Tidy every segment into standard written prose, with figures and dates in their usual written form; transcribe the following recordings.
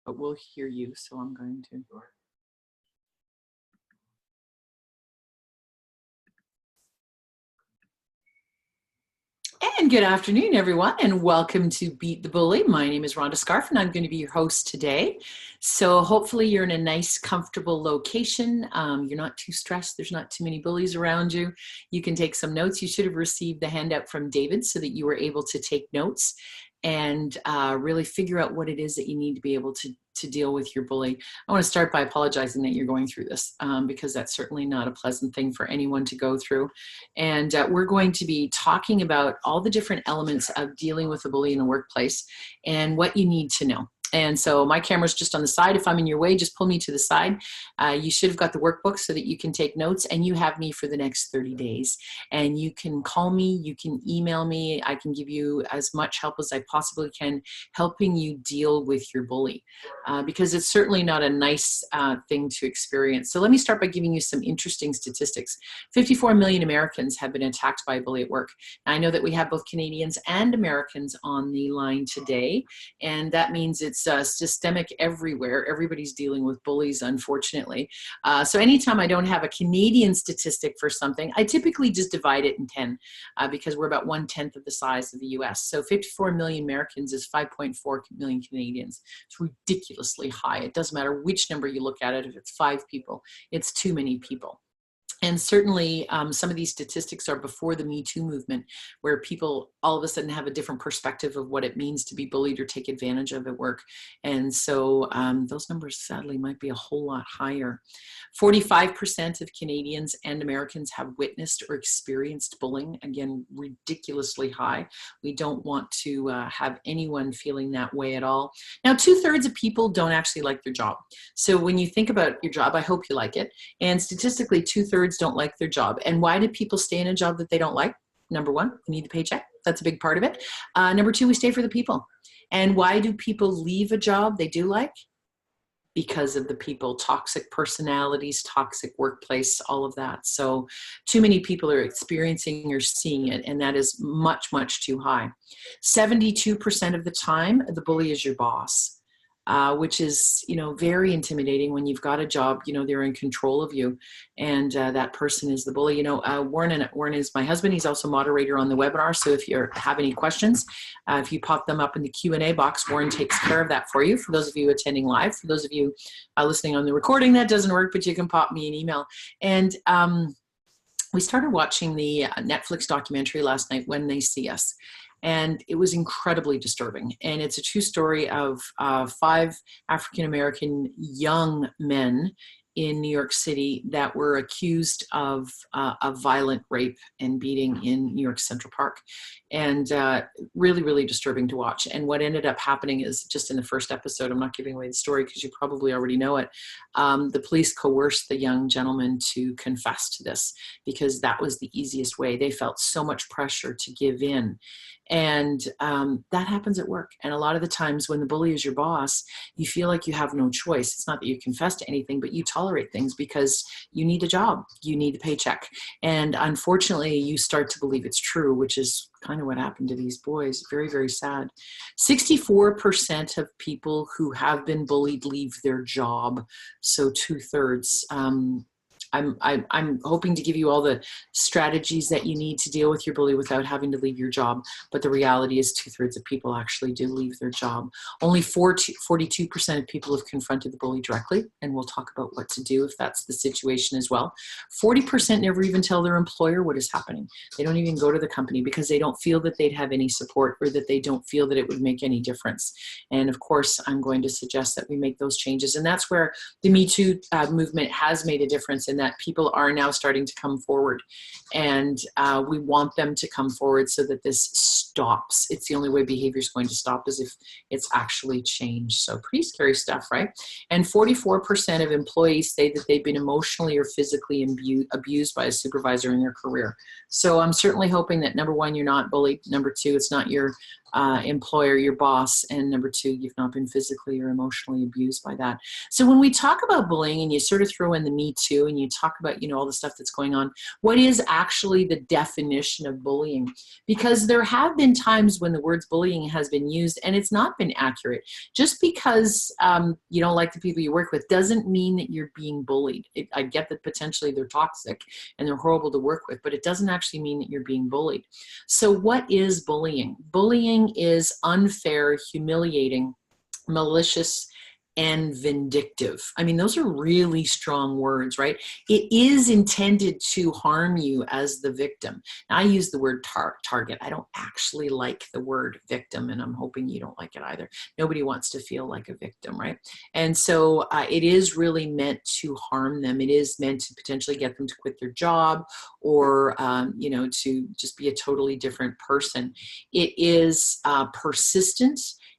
but we'll hear you, so I'm going to. And good afternoon, everyone, and welcome to Beat the Bully. My name is Rhonda Scharf, and I'm going to be your host today. So hopefully you're in a nice, comfortable location. You're not too stressed. There's not too many bullies around you. You can take some notes. You should have received the handout from David so that you were able to take notes and really figure out what it is that you need to be able to deal with your bully. I want to start by apologizing that you're going through this because that's certainly not a pleasant thing for anyone to go through. And we're going to be talking about all the different elements of dealing with a bully in the workplace and what you need to know. And so my camera's just on the side. If I'm in your way, just pull me to the side. You should have got the workbook so that you can take notes, and you have me for the next 30 days. And you can call me, you can email me. I can give you as much help as I possibly can, helping you deal with your bully, because it's certainly not a nice thing to experience. So let me start by giving you some interesting statistics. 54 million Americans have been attacked by a bully at work. Now, I know that we have both Canadians and Americans on the line today, and that means it's systemic everywhere. Everybody's dealing with bullies, unfortunately. So anytime I don't have a Canadian statistic for something, I typically just divide it in 10 because we're about 1/10 of the size of the US. So 54 million Americans is 5.4 million Canadians. It's ridiculously high. It doesn't matter which number you look at it. If it's 5 people, it's too many people. And certainly some of these statistics are before the Me Too movement, where people all of a sudden have a different perspective of what it means to be bullied or take advantage of at work. And so those numbers sadly might be a whole lot higher. 45% of Canadians and Americans have witnessed or experienced bullying. Again, ridiculously high. We don't want to have anyone feeling that way at all. Now, 2/3 of people don't actually like their job. So when you think about your job, I hope you like it. And statistically, 2/3 don't like their job. And why do people stay in a job that they don't like? Number one, we need the paycheck. That's a big part of it. Number two, we stay for the people. And why do people leave a job they do like? Because of the people, toxic personalities, toxic workplace, all of that. So too many people are experiencing or seeing it, and that is much, much too high. 72% of the time, the bully is your boss. Which is, very intimidating when you've got a job, they're in control of you, and that person is the bully. Warren is my husband. He's also moderator on the webinar. So if you have any questions, if you pop them up in the Q&A box, Warren takes care of that for you. For those of you attending live, for those of you listening on the recording, that doesn't work, but you can pop me an email. And we started watching the Netflix documentary last night, When They See Us. And it was incredibly disturbing. And it's a true story of 5 African-American young men in New York City that were accused of violent rape and beating in New York Central Park. And really, really disturbing to watch. And what ended up happening is, just in the first episode, I'm not giving away the story because you probably already know it, the police coerced the young gentleman to confess to this because that was the easiest way. They felt so much pressure to give in. And that happens at work. And a lot of the times when the bully is your boss, you feel like you have no choice. It's not that you confess to anything, but you tolerate things because you need a job, you need a paycheck. And unfortunately, you start to believe it's true, which is kind of what happened to these boys. Very, very sad. 64% of people who have been bullied leave their job. So 2/3. I'm hoping to give you all the strategies that you need to deal with your bully without having to leave your job. But the reality is 2/3 of people actually do leave their job. Only 42% of people have confronted the bully directly, and we'll talk about what to do if that's the situation as well. 40% never even tell their employer what is happening. They don't even go to the company because they don't feel that they'd have any support, or that they don't feel that it would make any difference. And of course, I'm going to suggest that we make those changes. And that's where the Me Too movement has made a difference, in that people are now starting to come forward, and we want them to come forward so that this stops. It's the only way behavior is going to stop, is if it's actually changed. So pretty scary stuff, right? And 44% of employees say that they've been emotionally or physically abused by a supervisor in their career. So I'm certainly hoping that, number one, you're not bullied. Number two, it's not your employer, your boss, and number two, you've not been physically or emotionally abused by that. So when we talk about bullying and you sort of throw in the Me Too and you talk about, you know, all the stuff that's going on, what is actually the definition of bullying? Because there have been times when the words bullying has been used and it's not been accurate. Just because you don't like the people you work with doesn't mean that you're being bullied. I get that potentially they're toxic and they're horrible to work with, but it doesn't actually mean that you're being bullied. So what is bullying? Bullying is unfair, humiliating, malicious, and vindictive. I mean, those are really strong words, right? It is intended to harm you as the victim. Now, I use the word target. I don't actually like the word victim, and I'm hoping you don't like it either. Nobody wants to feel like a victim, right? And so it is really meant to harm them. It is meant to potentially get them to quit their job or, you know, to just be a totally different person. It is persistent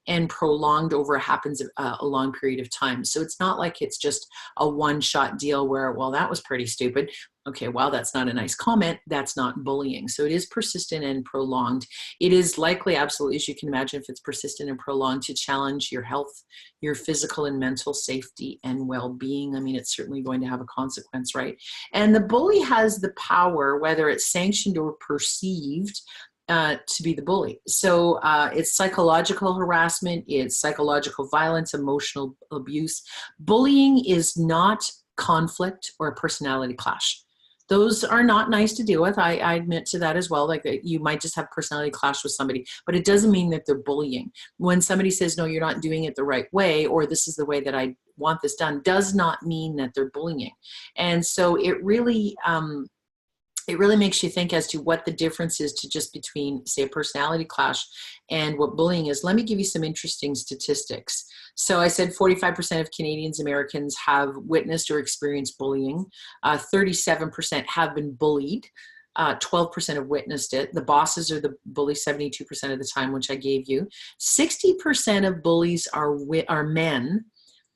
and prolonged over happens a long period of time. So it's not like it's just a one-shot deal where, well, that was pretty stupid. Okay, well, that's not a nice comment. That's not bullying. So it is persistent and prolonged. It is likely, absolutely, as you can imagine, if it's persistent and prolonged, to challenge your health, your physical and mental safety and well-being. I mean, it's certainly going to have a consequence, right? And the bully has the power, whether it's sanctioned or perceived, to be the bully. So it's psychological harassment, it's psychological violence, emotional abuse. Bullying is not conflict or a personality clash. Those are not nice to deal with. I admit to that as well. Like you might just have personality clash with somebody, but it doesn't mean that they're bullying. When somebody says, no, you're not doing it the right way, or this is the way that I want this done, does not mean that they're bullying. And so it really makes you think as to what the difference is to just between, say, a personality clash and what bullying is. Let me give you some interesting statistics. So I said 45% of Canadians, Americans have witnessed or experienced bullying. 37% have been bullied. 12% have witnessed it. The bosses are the bully 72% of the time, which I gave you. 60% of bullies are men,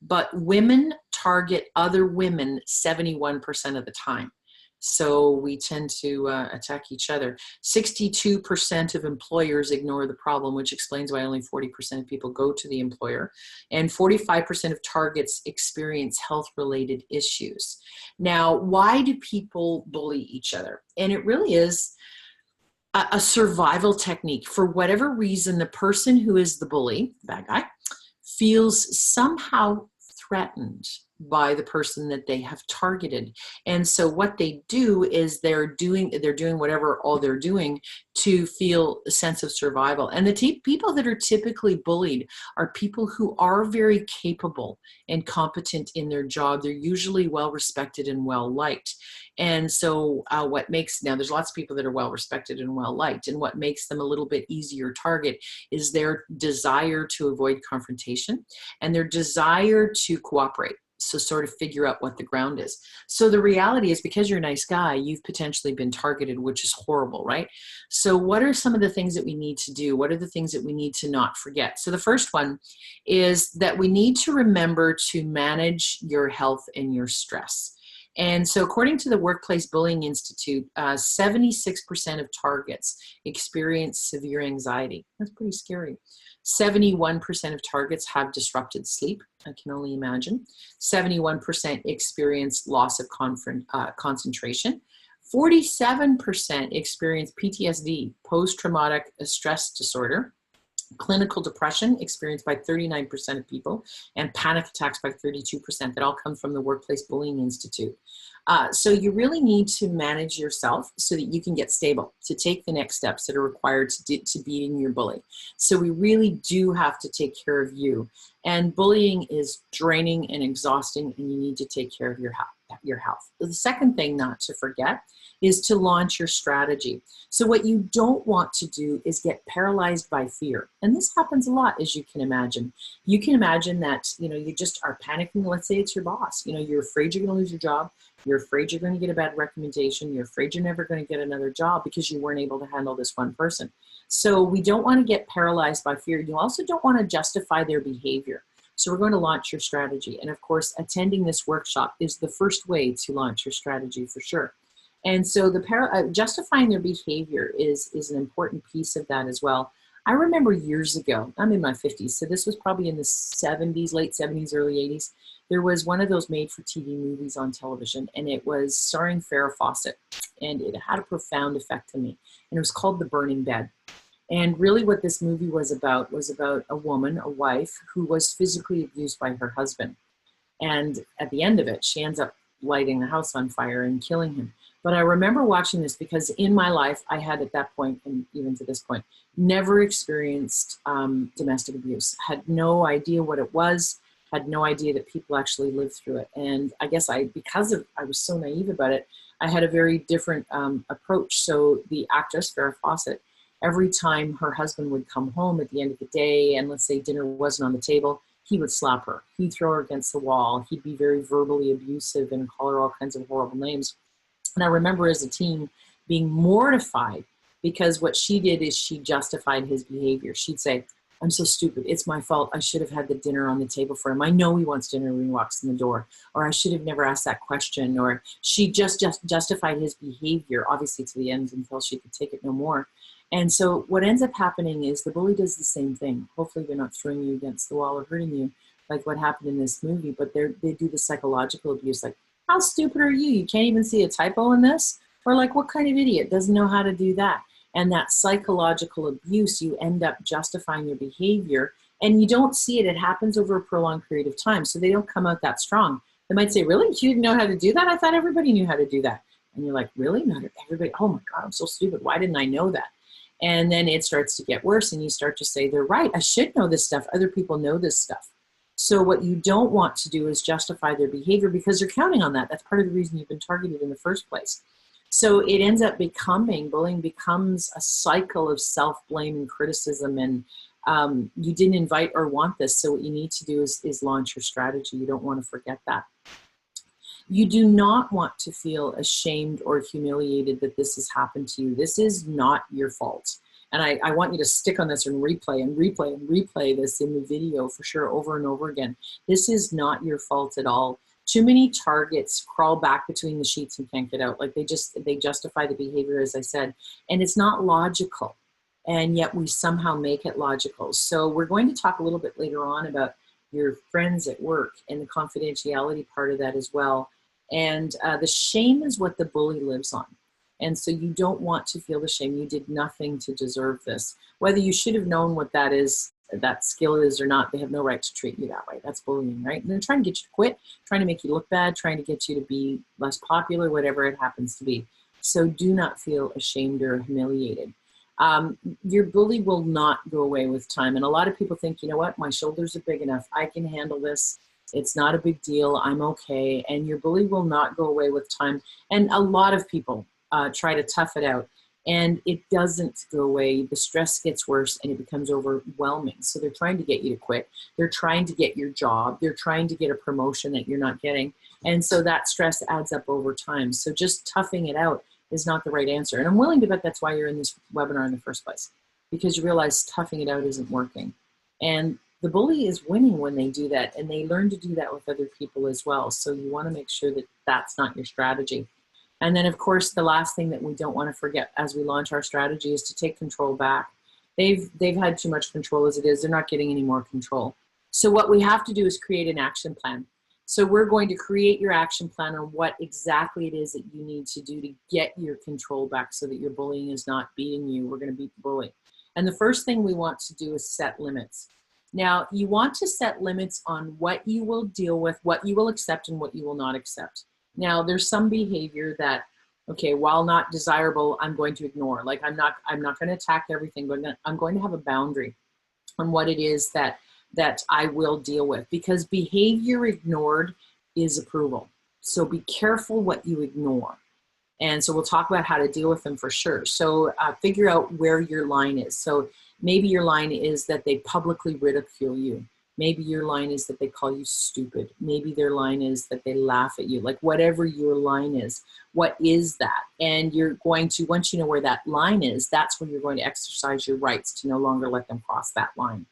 but women target other women 71% of the time. So we tend to attack each other. 62% of employers ignore the problem, which explains why only 40% of people go to the employer. And 45% of targets experience health-related issues. Now, why do people bully each other? And it really is a survival technique. For whatever reason, the person who is the bully, the bad guy, feels somehow threatened by the person that they have targeted. And so what they do is they're doing whatever all they're doing to feel a sense of survival. And the people that are typically bullied are people who are very capable and competent in their job. They're usually well respected and well liked. And so now there's lots of people that are well respected and well liked, and what makes them a little bit easier target is their desire to avoid confrontation and their desire to cooperate. So sort of figure out what the ground is. So the reality is, because you're a nice guy, you've potentially been targeted, which is horrible, right? So what are some of the things that we need to do? What are the things that we need to not forget? So the first one is that we need to remember to manage your health and your stress. And so according to the Workplace Bullying Institute, 76% of targets experience severe anxiety. That's pretty scary. 71% of targets have disrupted sleep. I can only imagine. 71% experience loss of concentration. 47% experience PTSD, post-traumatic stress disorder. Clinical depression experienced by 39% of people, and panic attacks by 32%. That all come from the Workplace Bullying Institute. So you really need to manage yourself so that you can get stable, to take the next steps that are required to beating your bully. So we really do have to take care of you. And bullying is draining and exhausting, and you need to take care of your health. The second thing not to forget is to launch your strategy. So what you don't want to do is get paralyzed by fear. And this happens a lot, as you can imagine. You can imagine that, you just are panicking. Let's say it's your boss. You're afraid you're going to lose your job. You're afraid you're going to get a bad recommendation. You're afraid you're never going to get another job because you weren't able to handle this one person. So we don't want to get paralyzed by fear. You also don't want to justify their behavior. So we're going to launch your strategy. And of course, attending this workshop is the first way to launch your strategy for sure. And so justifying their behavior is an important piece of that as well. I remember years ago, I'm in my 50s, so this was probably in the 70s, late 70s, early 80s. There was one of those made-for-TV movies on television, and it was starring Farrah Fawcett, and it had a profound effect on me. And it was called The Burning Bed. And really what this movie was about a woman, a wife, who was physically abused by her husband. And at the end of it, she ends up lighting the house on fire and killing him. But I remember watching this because in my life, I had at that point, and even to this point, never experienced domestic abuse, had no idea what it was, had no idea that people actually lived through it. And I guess because I was so naive about it, I had a very different approach. So the actress, Farrah Fawcett, every time her husband would come home at the end of the day and let's say dinner wasn't on the table, he would slap her. He'd throw her against the wall. He'd be very verbally abusive and call her all kinds of horrible names. And I remember as a teen being mortified because what she did is she justified his behavior. She'd say, I'm so stupid. It's my fault. I should have had the dinner on the table for him. I know he wants dinner when he walks in the door. Or I should have never asked that question. Or she just justified his behavior, obviously to the end until she could take it no more. And so what ends up happening is the bully does the same thing. Hopefully they're not throwing you against the wall or hurting you like what happened in this movie, but they do the psychological abuse. Like, how stupid are you? You can't even see a typo in this? Or like, what kind of idiot doesn't know how to do that? And that psychological abuse, you end up justifying your behavior and you don't see it. It happens over a prolonged period of time. So they don't come out that strong. They might say, really? You didn't know how to do that? I thought everybody knew how to do that. And you're like, really? Not everybody? Oh my God, I'm so stupid. Why didn't I know that? And then it starts to get worse and you start to say, they're right. I should know this stuff. Other people know this stuff. So what you don't want to do is justify their behavior because you're counting on that. That's part of the reason you've been targeted in the first place. So it ends up bullying becomes a cycle of self-blame and criticism, and you didn't invite or want this. So what you need to do is launch your strategy. You don't want to forget that. You do not want to feel ashamed or humiliated that this has happened to you. This is not your fault. And I want you to stick on this and replay and replay and replay this in the video for sure over and over again. This is not your fault at all. Too many targets crawl back between the sheets and can't get out. Like they justify the behavior, as I said, and it's not logical. And yet we somehow make it logical. So we're going to talk a little bit later on about your friends at work and the confidentiality part of that as well. And the shame is what the bully lives on. And so you don't want to feel the shame. You did nothing to deserve this. Whether you should have known what that is, that skill is or not, they have no right to treat you that way. That's bullying, right? And they're trying to get you to quit, trying to make you look bad, trying to get you to be less popular, whatever it happens to be. So do not feel ashamed or humiliated. Your bully will not go away with time. And a lot of people think, you know what, my shoulders are big enough. I can handle this. It's not a big deal. I'm okay. And your bully will not go away with time. And a lot of people try to tough it out. And it doesn't go away. The stress gets worse and it becomes overwhelming. So they're trying to get you to quit. They're trying to get your job. They're trying to get a promotion that you're not getting. And so that stress adds up over time. So just toughing it out is not the right answer. And I'm willing to bet that's why you're in this webinar in the first place, because you realize toughing it out isn't working. And the bully is winning when they do that, and they learn to do that with other people as well. So you want to make sure that that's not your strategy. And then, of course, the last thing that we don't want to forget as we launch our strategy is to take control back. They've had too much control as it is. They're not getting any more control. So what we have to do is create an action plan. So we're going to create your action plan on what exactly it is that you need to do to get your control back so that your bullying is not beating you. We're going to beat the bully. And the first thing we want to do is set limits. Now, you want to set limits on what you will deal with, what you will accept, and what you will not accept. Now, there's some behavior that, okay, while not desirable, I'm going to ignore. Like I'm not going to attack everything, but I'm going to have a boundary on what it is that I will deal with, because behavior ignored is approval. So be careful what you ignore. And so we'll talk about how to deal with them for sure. So figure out where your line is. So maybe your line is that they publicly ridicule you. Maybe your line is that they call you stupid. Maybe their line is that they laugh at you. Like whatever your line is, what is that? And you're going to, once you know where that line is, that's when you're going to exercise your rights to no longer let them cross that line.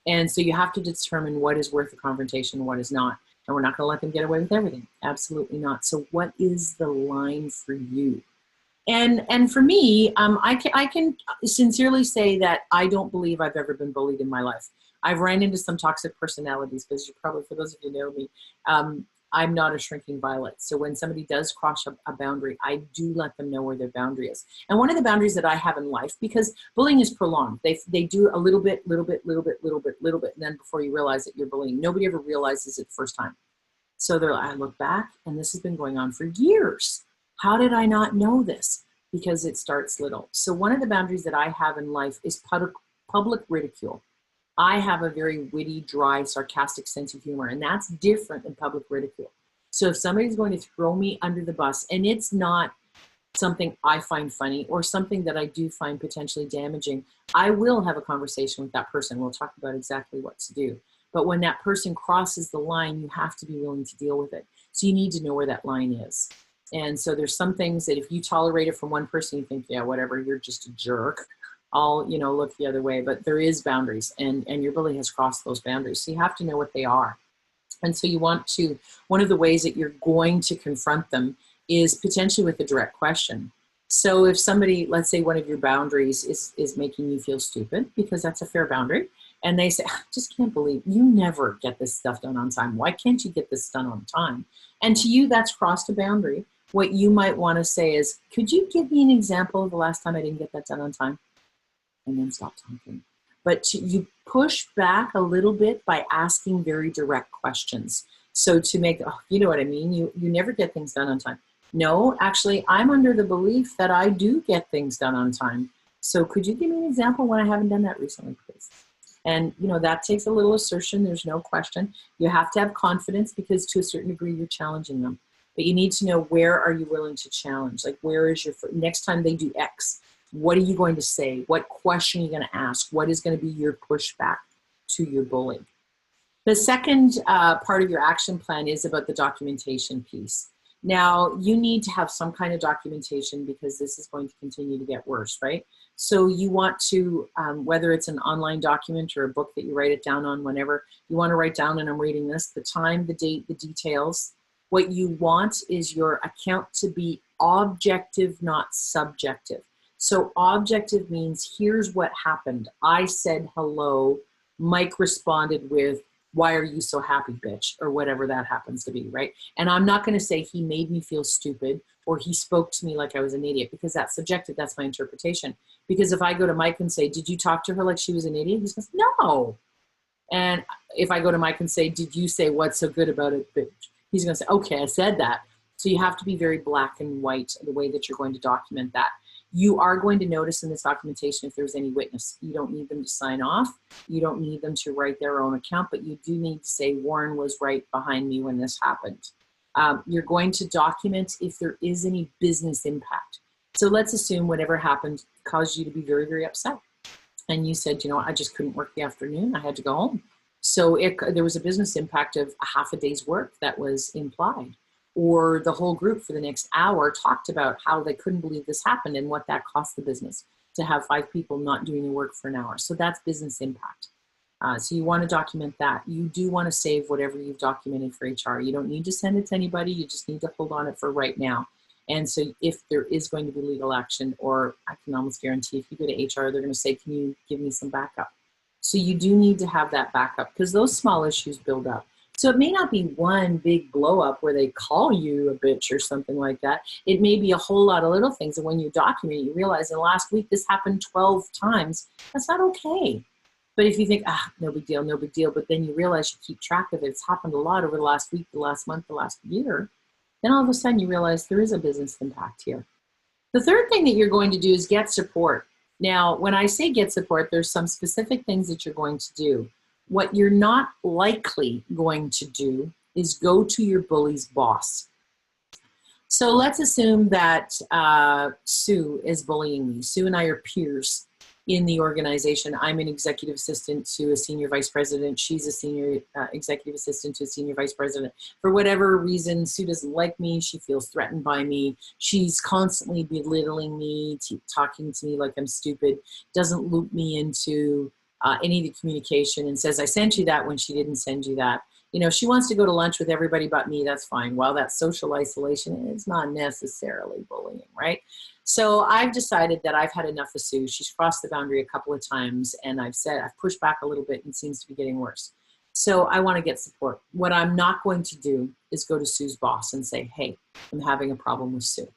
And so you have to determine what is worth a confrontation, what is not. And we're not going to let them get away with everything. Absolutely not. So what is the line for you? And for me, I can sincerely say that I don't believe I've ever been bullied in my life. I've ran into some toxic personalities because you probably, for those of you who know me, I'm not a shrinking violet. So when somebody does cross a boundary, I do let them know where their boundary is. And one of the boundaries that I have in life, because bullying is prolonged, they do a little bit, and then before you realize that you're bullying, nobody ever realizes it the first time. So I look back, and this has been going on for years. How did I not know this? Because it starts little. So one of the boundaries that I have in life is public ridicule. I have a very witty, dry, sarcastic sense of humor, and that's different than public ridicule. So if somebody's going to throw me under the bus, and it's not something I find funny or something that I do find potentially damaging, I will have a conversation with that person. We'll talk about exactly what to do. But when that person crosses the line, you have to be willing to deal with it. So you need to know where that line is. And so there's some things that if you tolerate it from one person, you think, yeah, whatever, you're just a jerk. I'll, look the other way. But there is boundaries, and your bully has crossed those boundaries. So you have to know what they are. And so you want to, one of the ways that you're going to confront them is potentially with a direct question. So if somebody, let's say one of your boundaries is making you feel stupid, because that's a fair boundary, and they say, I just can't believe you never get this stuff done on time. Why can't you get this done on time? And to you, that's crossed a boundary. What you might want to say is, could you give me an example of the last time I didn't get that done on time? And then stop talking. But you push back a little bit by asking very direct questions. So to make, you know what I mean? You never get things done on time. No, actually, I'm under the belief that I do get things done on time. So could you give me an example when I haven't done that recently, please? And, that takes a little assertion. There's no question. You have to have confidence because to a certain degree, you're challenging them. But you need to know, where are you willing to challenge? Like, where is your, next time they do X, what are you going to say? What question are you going to ask? What is going to be your pushback to your bully? The second part of your action plan is about the documentation piece. Now, you need to have some kind of documentation because this is going to continue to get worse, right? So you want to, whether it's an online document or a book that you write it down on whenever, you want to write down, and I'm reading this, the time, the date, the details. What you want is your account to be objective, not subjective. So objective means, here's what happened. I said hello. Mike responded with, why are you so happy, bitch? Or whatever that happens to be, right? And I'm not going to say he made me feel stupid or he spoke to me like I was an idiot, because that's subjective. That's my interpretation. Because if I go to Mike and say, did you talk to her like she was an idiot? He says, no. And if I go to Mike and say, did you say what's so good about it, bitch? He's going to say, okay, I said that. So you have to be very black and white the way that you're going to document that. You are going to notice in this documentation if there's any witness. You don't need them to sign off. You don't need them to write their own account, but you do need to say, Warren was right behind me when this happened. You're going to document if there is any business impact. So let's assume whatever happened caused you to be very, very upset. And you said, I just couldn't work the afternoon. I had to go home. So there was a business impact of a half a day's work that was implied. Or the whole group for the next hour talked about how they couldn't believe this happened and what that cost the business to have 5 people not doing the work for an hour. So that's business impact. So you want to document that. You do want to save whatever you've documented for HR. You don't need to send it to anybody. You just need to hold on it for right now. And so if there is going to be legal action, or I can almost guarantee if you go to HR, they're going to say, can you give me some backup? So you do need to have that backup because those small issues build up. So it may not be one big blow up where they call you a bitch or something like that. It may be a whole lot of little things. And when you document, you realize in the last week, this happened 12 times. That's not okay. But if you think, no big deal, no big deal, but then you realize you keep track of it, it's happened a lot over the last week, the last month, the last year, then all of a sudden you realize there is a business impact here. The third thing that you're going to do is get support. Now, when I say get support, there's some specific things that you're going to do. What you're not likely going to do is go to your bully's boss. So let's assume that Sue is bullying me. Sue and I are peers in the organization. I'm an executive assistant to a senior vice president. She's a senior executive assistant to a senior vice president. For whatever reason, Sue doesn't like me. She feels threatened by me. She's constantly belittling me, talking to me like I'm stupid, doesn't loop me into any of the communication and says, I sent you that when she didn't send you that. You know, if she wants to go to lunch with everybody but me, that's fine. While that's social isolation, it's not necessarily bullying, right? So I've decided that I've had enough of Sue. She's crossed the boundary a couple of times, and I've pushed back a little bit and it seems to be getting worse. So I want to get support. What I'm not going to do is go to Sue's boss and say, hey, I'm having a problem with Sue.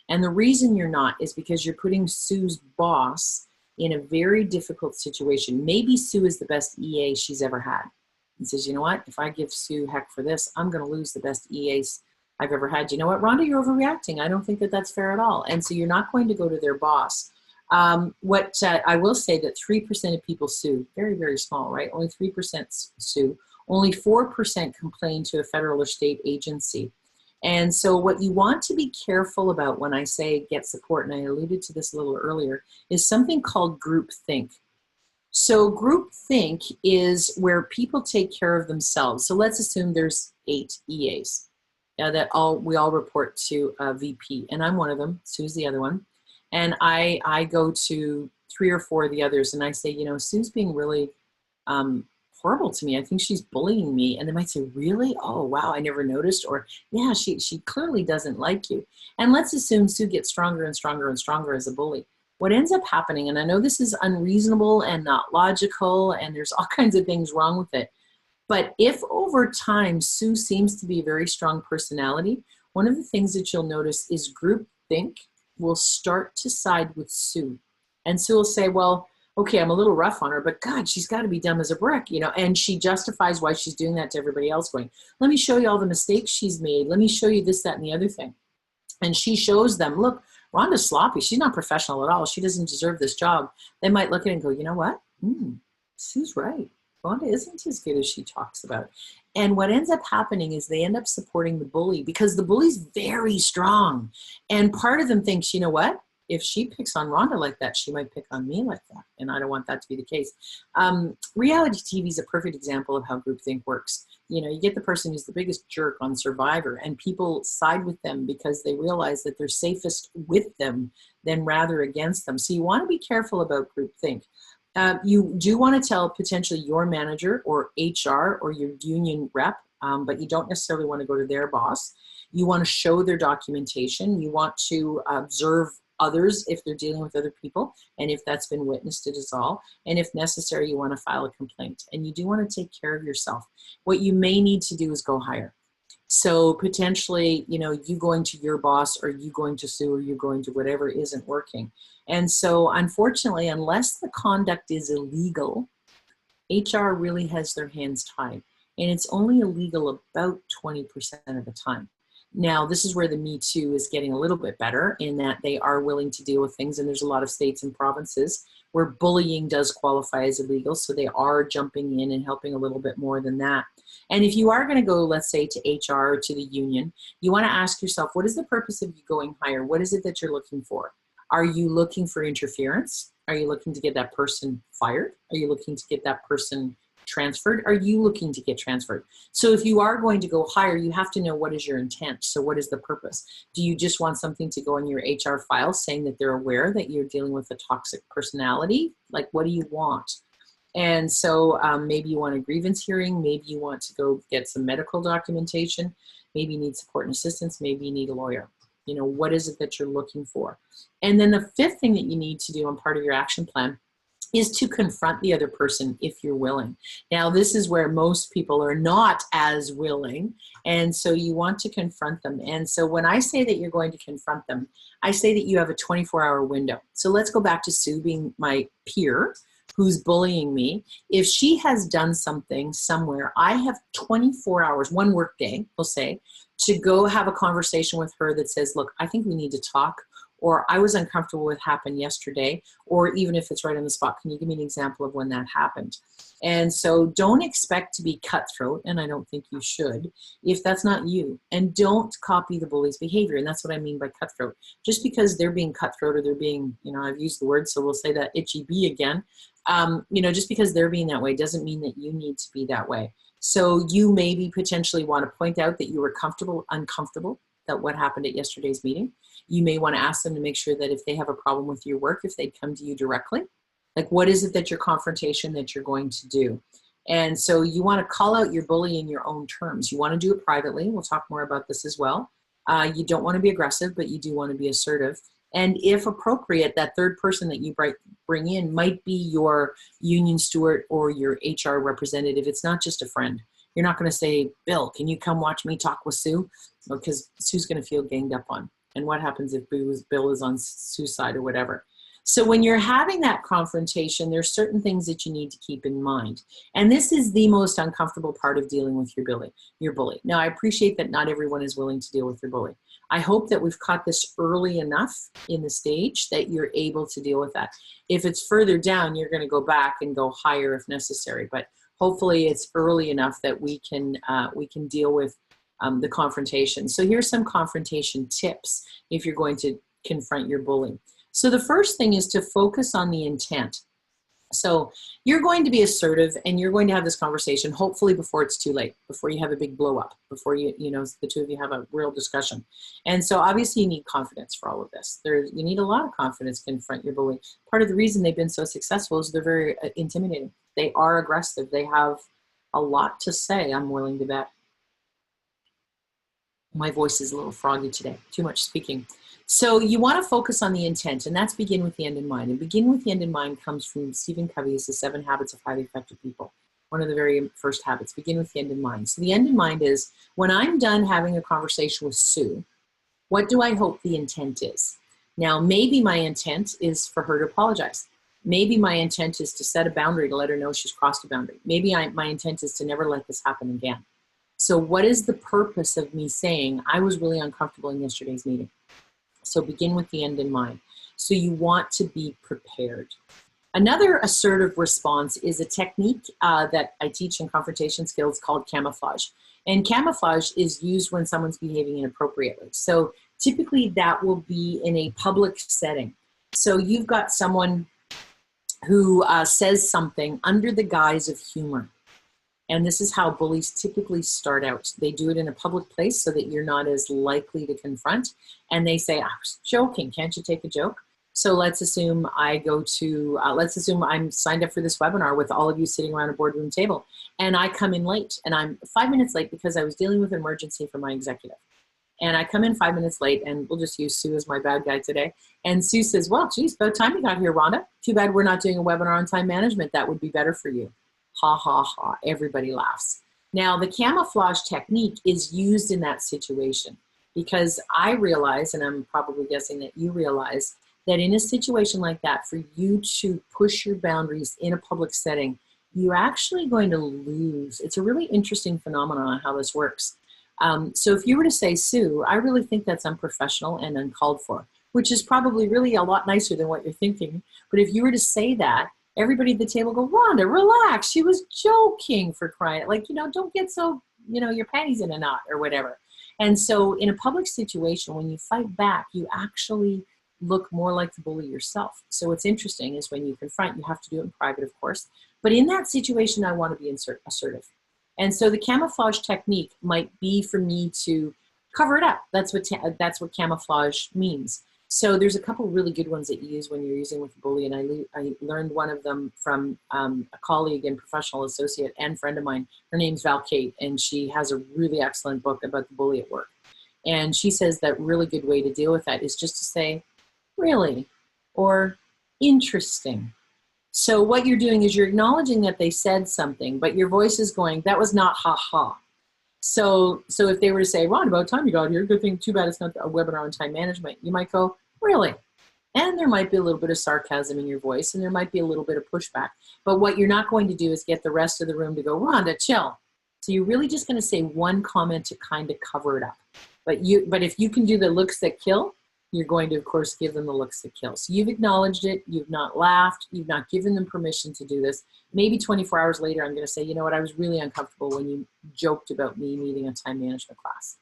And the reason you're not is because you're putting Sue's boss in a very difficult situation. Maybe Sue is the best EA she's ever had. And says, you know what, if I give Sue heck for this, I'm going to lose the best EAs I've ever had. You know what, Rhonda, you're overreacting. I don't think that that's fair at all. And so you're not going to go to their boss. I will say that 3% of people sue, very, very small, right? Only 3% sue. Only 4% complain to a federal or state agency. And so what you want to be careful about when I say get support, and I alluded to this a little earlier, is something called groupthink. So groupthink is where people take care of themselves. So let's assume there's 8 EAs that we all report to a VP, and I'm one of them. Sue's the other one. And I go to 3 or 4 of the others and I say, you know, Sue's being really horrible to me. I think she's bullying me. And they might say, really? Oh, wow, I never noticed. Or, yeah, she clearly doesn't like you. And let's assume Sue gets stronger and stronger and stronger as a bully. What ends up happening, and I know this is unreasonable and not logical, and there's all kinds of things wrong with it, but if over time Sue seems to be a very strong personality, one of the things that you'll notice is groupthink will start to side with Sue. And Sue will say, well, okay, I'm a little rough on her, but God, she's got to be dumb as a brick, you know, and she justifies why she's doing that to everybody else, going, let me show you all the mistakes she's made. Let me show you this, that, and the other thing. And she shows them, look, Rhonda's sloppy. She's not professional at all. She doesn't deserve this job. They might look at it and go, you know what? Sue's right. Rhonda isn't as good as she talks about. And what ends up happening is they end up supporting the bully because the bully's very strong. And part of them thinks, you know what? If she picks on Rhonda like that, she might pick on me like that. And I don't want that to be the case. Reality TV is a perfect example of how groupthink works. You know, you get the person who's the biggest jerk on Survivor and people side with them because they realize that they're safest with them than rather against them. So you want to be careful about groupthink. You do want to tell potentially your manager or HR or your union rep, but you don't necessarily want to go to their boss. You want to show their documentation. You want to observe others if they're dealing with other people, and if that's been witnessed, to dissolve. And if necessary, you want to file a complaint. And you do want to take care of yourself. What you may need to do is go higher. So potentially, you know, you going to your boss or you going to Sue or you going to whatever isn't working. And so unfortunately, unless the conduct is illegal, HR really has their hands tied. And it's only illegal about 20% of the time. Now, this is where the Me Too is getting a little bit better in that they are willing to deal with things. And there's a lot of states and provinces where bullying does qualify as illegal. So they are jumping in and helping a little bit more than that. And if you are going to go, let's say, to HR or to the union, you want to ask yourself, what is the purpose of you going higher? What is it that you're looking for? Are you looking for interference? Are you looking to get that person fired? Are you looking to get that person transferred? Are you looking to get transferred? So if you are going to go higher, you have to know what is your intent. So what is the purpose? Do you just want something to go in your HR file saying that they're aware that you're dealing with a toxic personality? Like, what do you want? And so maybe you want a grievance hearing. Maybe you want to go get some medical documentation. Maybe you need support and assistance. Maybe you need a lawyer. You know, what is it that you're looking for? And then the fifth thing that you need to do on part of your action plan is to confront the other person if you're willing. Now, this is where most people are not as willing, and so you want to confront them. And so when I say that you're going to confront them, I say that you have a 24-hour window. So let's go back to Sue being my peer who's bullying me. If she has done something somewhere, I have 24 hours, one work day, we'll say, to go have a conversation with her that says, look, I think we need to talk, or I was uncomfortable with what happened yesterday, or even if it's right on the spot, can you give me an example of when that happened? And so don't expect to be cutthroat, and I don't think you should, if that's not you. And don't copy the bully's behavior, and that's what I mean by cutthroat. Just because they're being cutthroat or they're being, you know, I've used the word, so we'll say that itchy bee again, you know, just because they're being that way doesn't mean that you need to be that way. So you maybe potentially want to point out that you were uncomfortable that what happened at yesterday's meeting. You may want to ask them to make sure that if they have a problem with your work, if they come to you directly, like what is it that your confrontation that you're going to do? And so you want to call out your bully in your own terms. You want to do it privately. We'll talk more about this as well. You don't want to be aggressive, but you do want to be assertive. And if appropriate, that third person that you bring in might be your union steward or your HR representative. It's not just a friend. You're not going to say, Bill, can you come watch me talk with Sue? Because Sue's going to feel ganged up on. And what happens if Bill is on Sue's side or whatever? So when you're having that confrontation, there's certain things that you need to keep in mind. And this is the most uncomfortable part of dealing with your bully. Now, I appreciate that not everyone is willing to deal with your bully. I hope that we've caught this early enough in the stage that you're able to deal with that. If it's further down, you're going to go back and go higher if necessary. But hopefully it's early enough that we can deal with the confrontation. So here's some confrontation tips if you're going to confront your bully. So the first thing is to focus on the intent. So you're going to be assertive and you're going to have this conversation, hopefully before it's too late, before you have a big blow up, before the two of you have a real discussion. And so obviously you need confidence for all of this. You need a lot of confidence to confront your bully. Part of the reason they've been so successful is they're very intimidating. They are aggressive. They have a lot to say, I'm willing to bet. My voice is a little froggy today, too much speaking. So you want to focus on the intent, and that's begin with the end in mind. And begin with the end in mind comes from Stephen Covey's The 7 Habits of Highly Effective People. One of the very first habits, begin with the end in mind. So the end in mind is, when I'm done having a conversation with Sue, what do I hope the intent is? Now, maybe my intent is for her to apologize. Maybe my intent is to set a boundary to let her know she's crossed a boundary. Maybe my intent is to never let this happen again. So what is the purpose of me saying, I was really uncomfortable in yesterday's meeting? So begin with the end in mind. So you want to be prepared. Another assertive response is a technique that I teach in confrontation skills called camouflage. And camouflage is used when someone's behaving inappropriately. So typically that will be in a public setting. So you've got someone who says something under the guise of humor. And this is how bullies typically start out. They do it in a public place so that you're not as likely to confront. And they say, I was joking, can't you take a joke? So let's assume let's assume I'm signed up for this webinar with all of you sitting around a boardroom table. And I come in late, and I'm 5 minutes late because I was dealing with an emergency for my executive. And I come in 5 minutes late, and we'll just use Sue as my bad guy today. And Sue says, well, geez, about time you got here, Rhonda. Too bad we're not doing a webinar on time management. That would be better for you. Ha, ha, ha. Everybody laughs. Now, the camouflage technique is used in that situation because I realize, and I'm probably guessing that you realize, that in a situation like that, for you to push your boundaries in a public setting, you're actually going to lose. It's a really interesting phenomenon on how this works. So if you were to say, Sue, I really think that's unprofessional and uncalled for, which is probably really a lot nicer than what you're thinking. But if you were to say that, everybody at the table go, Rhonda, relax. She was joking, for crying. Like, don't get so, your panties in a knot or whatever. And so in a public situation, when you fight back, you actually look more like the bully yourself. So what's interesting is when you confront, you have to do it in private, of course. But in that situation, I want to be assertive. And so the camouflage technique might be for me to cover it up. That's what camouflage means. So there's a couple really good ones that you use when you're using with a bully, and I learned one of them from a colleague and professional associate and friend of mine. Her name's Val Kate, and she has a really excellent book about the bully at work. And she says that really good way to deal with that is just to say, really, or interesting. So what you're doing is you're acknowledging that they said something, but your voice is going, that was not ha-ha. So if they were to say, Ron, about time you got here, good thing, too bad it's not a webinar on time management, you might go, really? And there might be a little bit of sarcasm in your voice, and there might be a little bit of pushback. But what you're not going to do is get the rest of the room to go, Rhonda, chill. So you're really just going to say one comment to kind of cover it up. But if you can do the looks that kill, you're going to, of course, give them the looks that kill. So you've acknowledged it. You've not laughed. You've not given them permission to do this. Maybe 24 hours later, I'm going to say, you know what, I was really uncomfortable when you joked about me needing a time management class.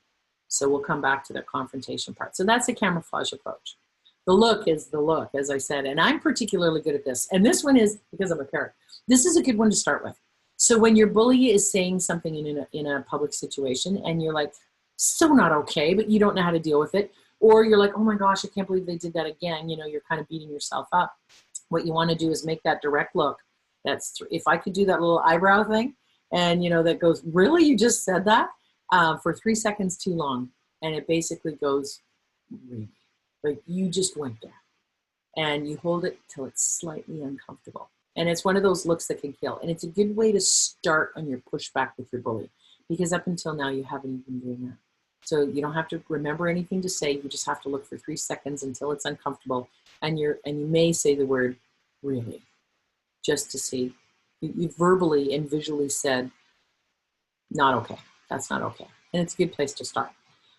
So we'll come back to the confrontation part. So that's a camouflage approach. The look is the look, as I said, and I'm particularly good at this. And this one is, because I'm a parent, this is a good one to start with. So when your bully is saying something in a public situation and you're like, so not okay, but you don't know how to deal with it, or you're like, oh my gosh, I can't believe they did that again. You're kind of beating yourself up. What you want to do is make that direct look If I could do that little eyebrow thing, and that goes, really, you just said that, for 3 seconds too long, and it basically goes, really, like you just went there, and you hold it till it's slightly uncomfortable, and it's one of those looks that can kill, and it's a good way to start on your pushback with your bully, because up until now you haven't even been doing that. So you don't have to remember anything to say. You just have to look for 3 seconds until it's uncomfortable, and you may say the word really, just to see. You verbally and visually said, not okay. That's not okay. And it's a good place to start.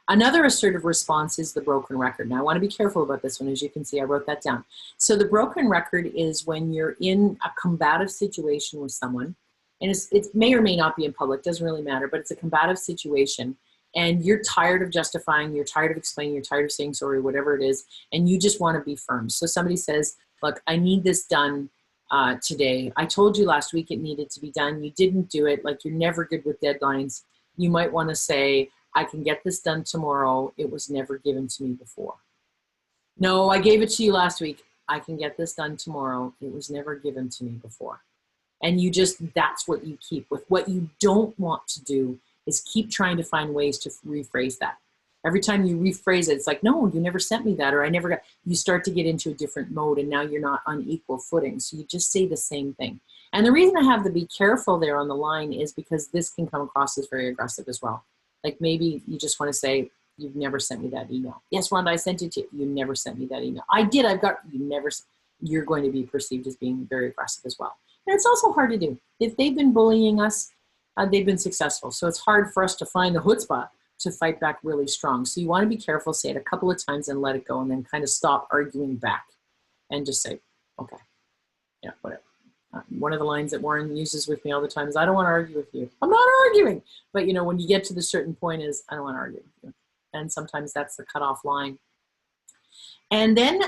Another assertive response is the broken record. Now I want to be careful about this one. As you can see, I wrote that down. So the broken record is when you're in a combative situation with someone, and it may or may not be in public, doesn't really matter, but it's a combative situation, and you're tired of justifying, you're tired of explaining, you're tired of saying sorry, whatever it is, and you just want to be firm. So somebody says, look, I need this done today. I told you last week it needed to be done. You didn't do it. Like, you're never good with deadlines. You might want to say, I can get this done tomorrow. It was never given to me before. No, I gave it to you last week. I can get this done tomorrow. It was never given to me before. And that's what you keep with. What you don't want to do is keep trying to find ways to rephrase that. Every time you rephrase it, it's like, no, you never sent me that, or I never got, you start to get into a different mode, and now you're not on equal footing. So you just say the same thing. And the reason I have to be careful there on the line is because this can come across as very aggressive as well. Like, maybe you just want to say, you've never sent me that email. Yes, Rhonda, I sent it to you. You never sent me that email. I did, you're going to be perceived as being very aggressive as well. And it's also hard to do. If they've been bullying us, they've been successful. So it's hard for us to find the chutzpah to fight back really strong. So you want to be careful, say it a couple of times and let it go, and then kind of stop arguing back and just say, okay, yeah, whatever. One of the lines that Warren uses with me all the time is, I don't want to argue with you. I'm not arguing. But when you get to the certain point is, I don't want to argue with you. And sometimes that's the cutoff line. And then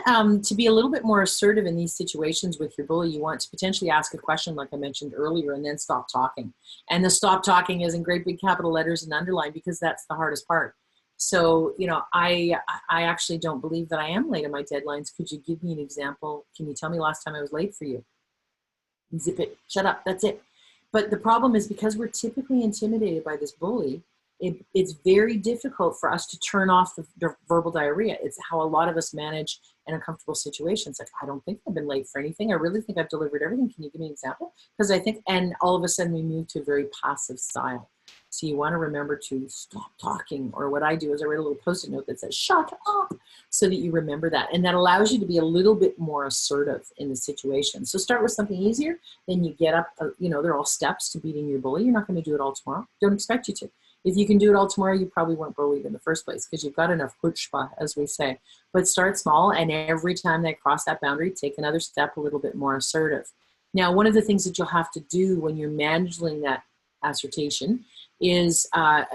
to be a little bit more assertive in these situations with your bully, you want to potentially ask a question like I mentioned earlier, and then stop talking. And the stop talking is in great big capital letters and underlined, because that's the hardest part. So, I actually don't believe that I am late on my deadlines. Could you give me an example? Can you tell me last time I was late for you? Zip it, shut up, that's it. But the problem is, because we're typically intimidated by this bully, it's very difficult for us to turn off the verbal diarrhea. It's how a lot of us manage in uncomfortable situations. Like, I don't think I've been late for anything. I really think I've delivered everything. Can you give me an example? Because and all of a sudden we move to a very passive style. So you want to remember to stop talking. Or what I do is I write a little Post-it note that says, shut up, so that you remember that. And that allows you to be a little bit more assertive in the situation. So start with something easier, then you get up, they're all steps to beating your bully. You're not going to do it all tomorrow. Don't expect you to. If you can do it all tomorrow, you probably weren't bullied in the first place, because you've got enough chutzpah, as we say. But start small, and every time they cross that boundary, take another step a little bit more assertive. Now, one of the things that you'll have to do when you're managing that assertion is I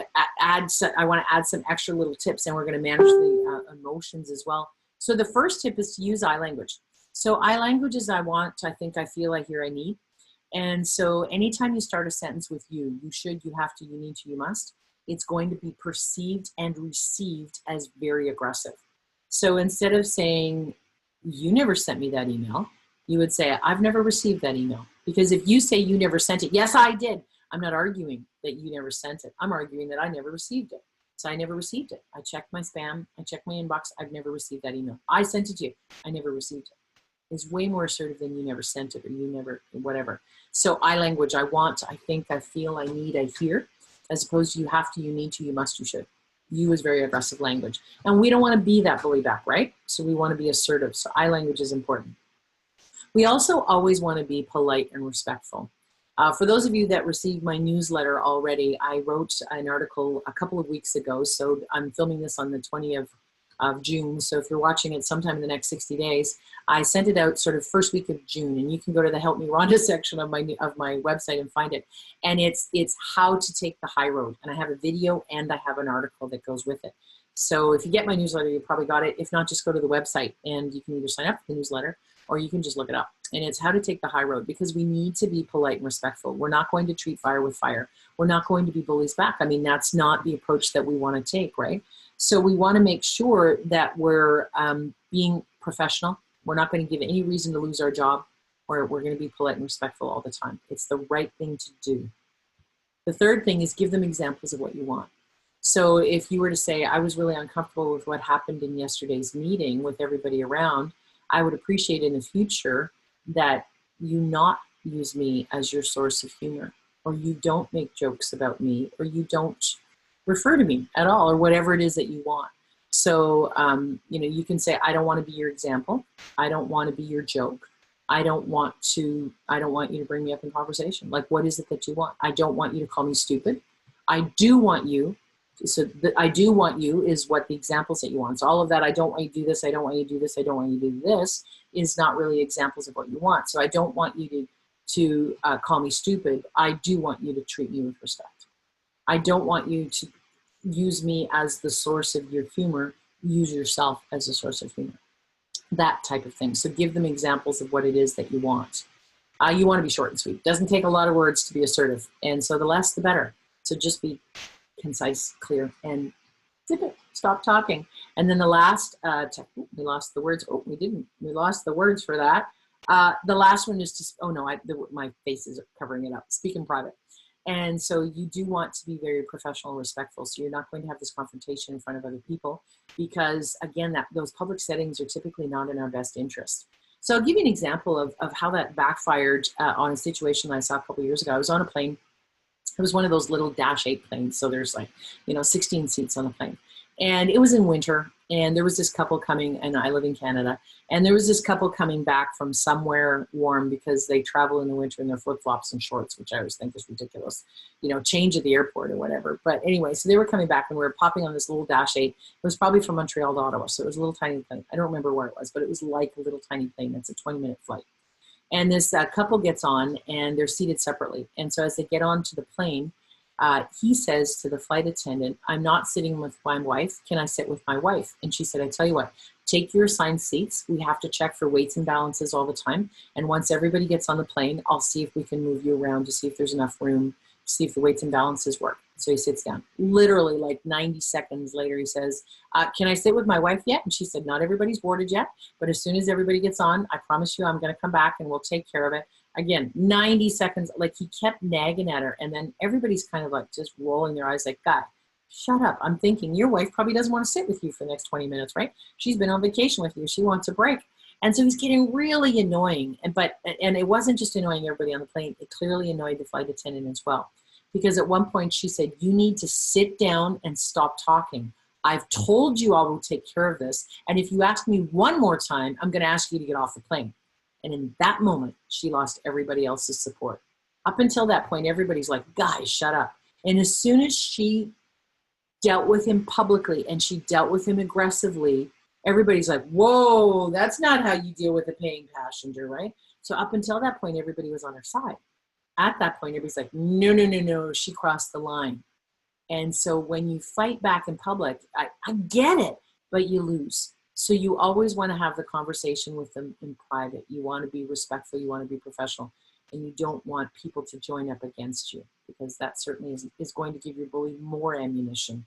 want to add some extra little tips, and we're going to manage the emotions as well. So the first tip is to use I language. So I language is I want, I think, I feel, I hear, I need. And so anytime you start a sentence with you should, you have to, you need to, you must, it's going to be perceived and received as very aggressive. So instead of saying, you never sent me that email, you would say, I've never received that email. Because if you say you never sent it, yes, I did. I'm not arguing that you never sent it. I'm arguing that I never received it. So I never received it. I checked my spam. I checked my inbox. I've never received that email. I sent it to you. I never received it. Is way more assertive than you never sent it, or you never, whatever. So I language, I want, I think, I feel, I need, I hear, as opposed to you have to, you need to, you must, you should. You is very aggressive language. And we don't want to be that bully back, right? So we want to be assertive. So I language is important. We also always want to be polite and respectful. For those of you that received my newsletter already, I wrote an article a couple of weeks ago. So I'm filming this on the 20th of June. So if you're watching it sometime in the next 60 days, I sent it out sort of first week of June, and you can go to the Help Me Rhonda section of my website and find it. And it's how to take the high road. And I have a video and I have an article that goes with it. So if you get my newsletter, you probably got it. If not, just go to the website and you can either sign up for the newsletter or you can just look it up. And it's how to take the high road, because we need to be polite and respectful. We're not going to treat fire with fire. We're not going to be bullies back. I mean, that's not the approach that we want to take, right? So we want to make sure that we're being professional. We're not going to give any reason to lose our job. or we're going to be polite and respectful all the time. It's the right thing to do. The third thing is give them examples of what you want. So if you were to say, I was really uncomfortable with what happened in yesterday's meeting with everybody around, I would appreciate in the future that you not use me as your source of humor, or you don't make jokes about me, or you don't refer to me at all, or whatever it is that you want. So, you can say, I don't want to be your example. I don't want to be your joke. I don't want you to bring me up in conversation. Like, what is it that you want? I don't want you to call me stupid. I do want you. So I do want you is what the examples that you want. So all of that, I don't want you to do this, I don't want you to do this, I don't want you to do this, is not really examples of what you want. So I don't want you to call me stupid. I do want you to treat me with respect. I don't want you to use me as the source of your humor. Use yourself as a source of humor. That type of thing. So give them examples of what it is that you want. You want to be short and sweet. Doesn't take a lot of words to be assertive. And so the less, the better. So just be concise, clear, and zip it. Stop talking. And then the last, we lost the words. Oh, we didn't. We lost the words for that. The last one is just, my face is covering it up. Speak in private. And so you do want to be very professional and respectful. So you're not going to have this confrontation in front of other people because, again, those public settings are typically not in our best interest. So I'll give you an example of how that backfired on a situation I saw a couple of years ago. I was on a plane. It was one of those little Dash 8 planes. So there's 16 seats on the plane. And it was in winter. And there was this couple coming, and I live in Canada. And there was this couple coming back from somewhere warm because they travel in the winter in their flip-flops and shorts, which I always think is ridiculous. Change at the airport or whatever. But anyway, so they were coming back and we were popping on this little Dash 8. It was probably from Montreal to Ottawa. So it was a little tiny plane. I don't remember where it was, but it was like a little tiny plane. It's a 20-minute flight. And this couple gets on, and they're seated separately. And so as they get onto the plane, he says to the flight attendant, I'm not sitting with my wife. Can I sit with my wife? And she said, I tell you what, take your assigned seats. We have to check for weights and balances all the time. And once everybody gets on the plane, I'll see if we can move you around to see if there's enough room, to see if the weights and balances work. So he sits down. Literally like 90 seconds later, he says, can I sit with my wife yet? And she said, not everybody's boarded yet, but as soon as everybody gets on, I promise you I'm going to come back and we'll take care of it. Again, 90 seconds, like he kept nagging at her. And then everybody's kind of like just rolling their eyes like, God, shut up. I'm thinking your wife probably doesn't want to sit with you for the next 20 minutes, right? She's been on vacation with you. She wants a break. And so he's getting really annoying. And it wasn't just annoying everybody on the plane. It clearly annoyed the flight attendant as well. Because at one point she said, you need to sit down and stop talking. I've told you I will take care of this. And if you ask me one more time, I'm going to ask you to get off the plane. And in that moment, she lost everybody else's support. Up until that point, everybody's like, guys, shut up. And as soon as she dealt with him publicly and she dealt with him aggressively, everybody's like, whoa, that's not how you deal with a paying passenger, right? So up until that point, everybody was on her side. At that point, everybody's like, no, no, no, no, she crossed the line. And so when you fight back in public, I get it, but you lose. So you always want to have the conversation with them in private. You want to be respectful. You want to be professional. And you don't want people to join up against you because that certainly is going to give your bully more ammunition,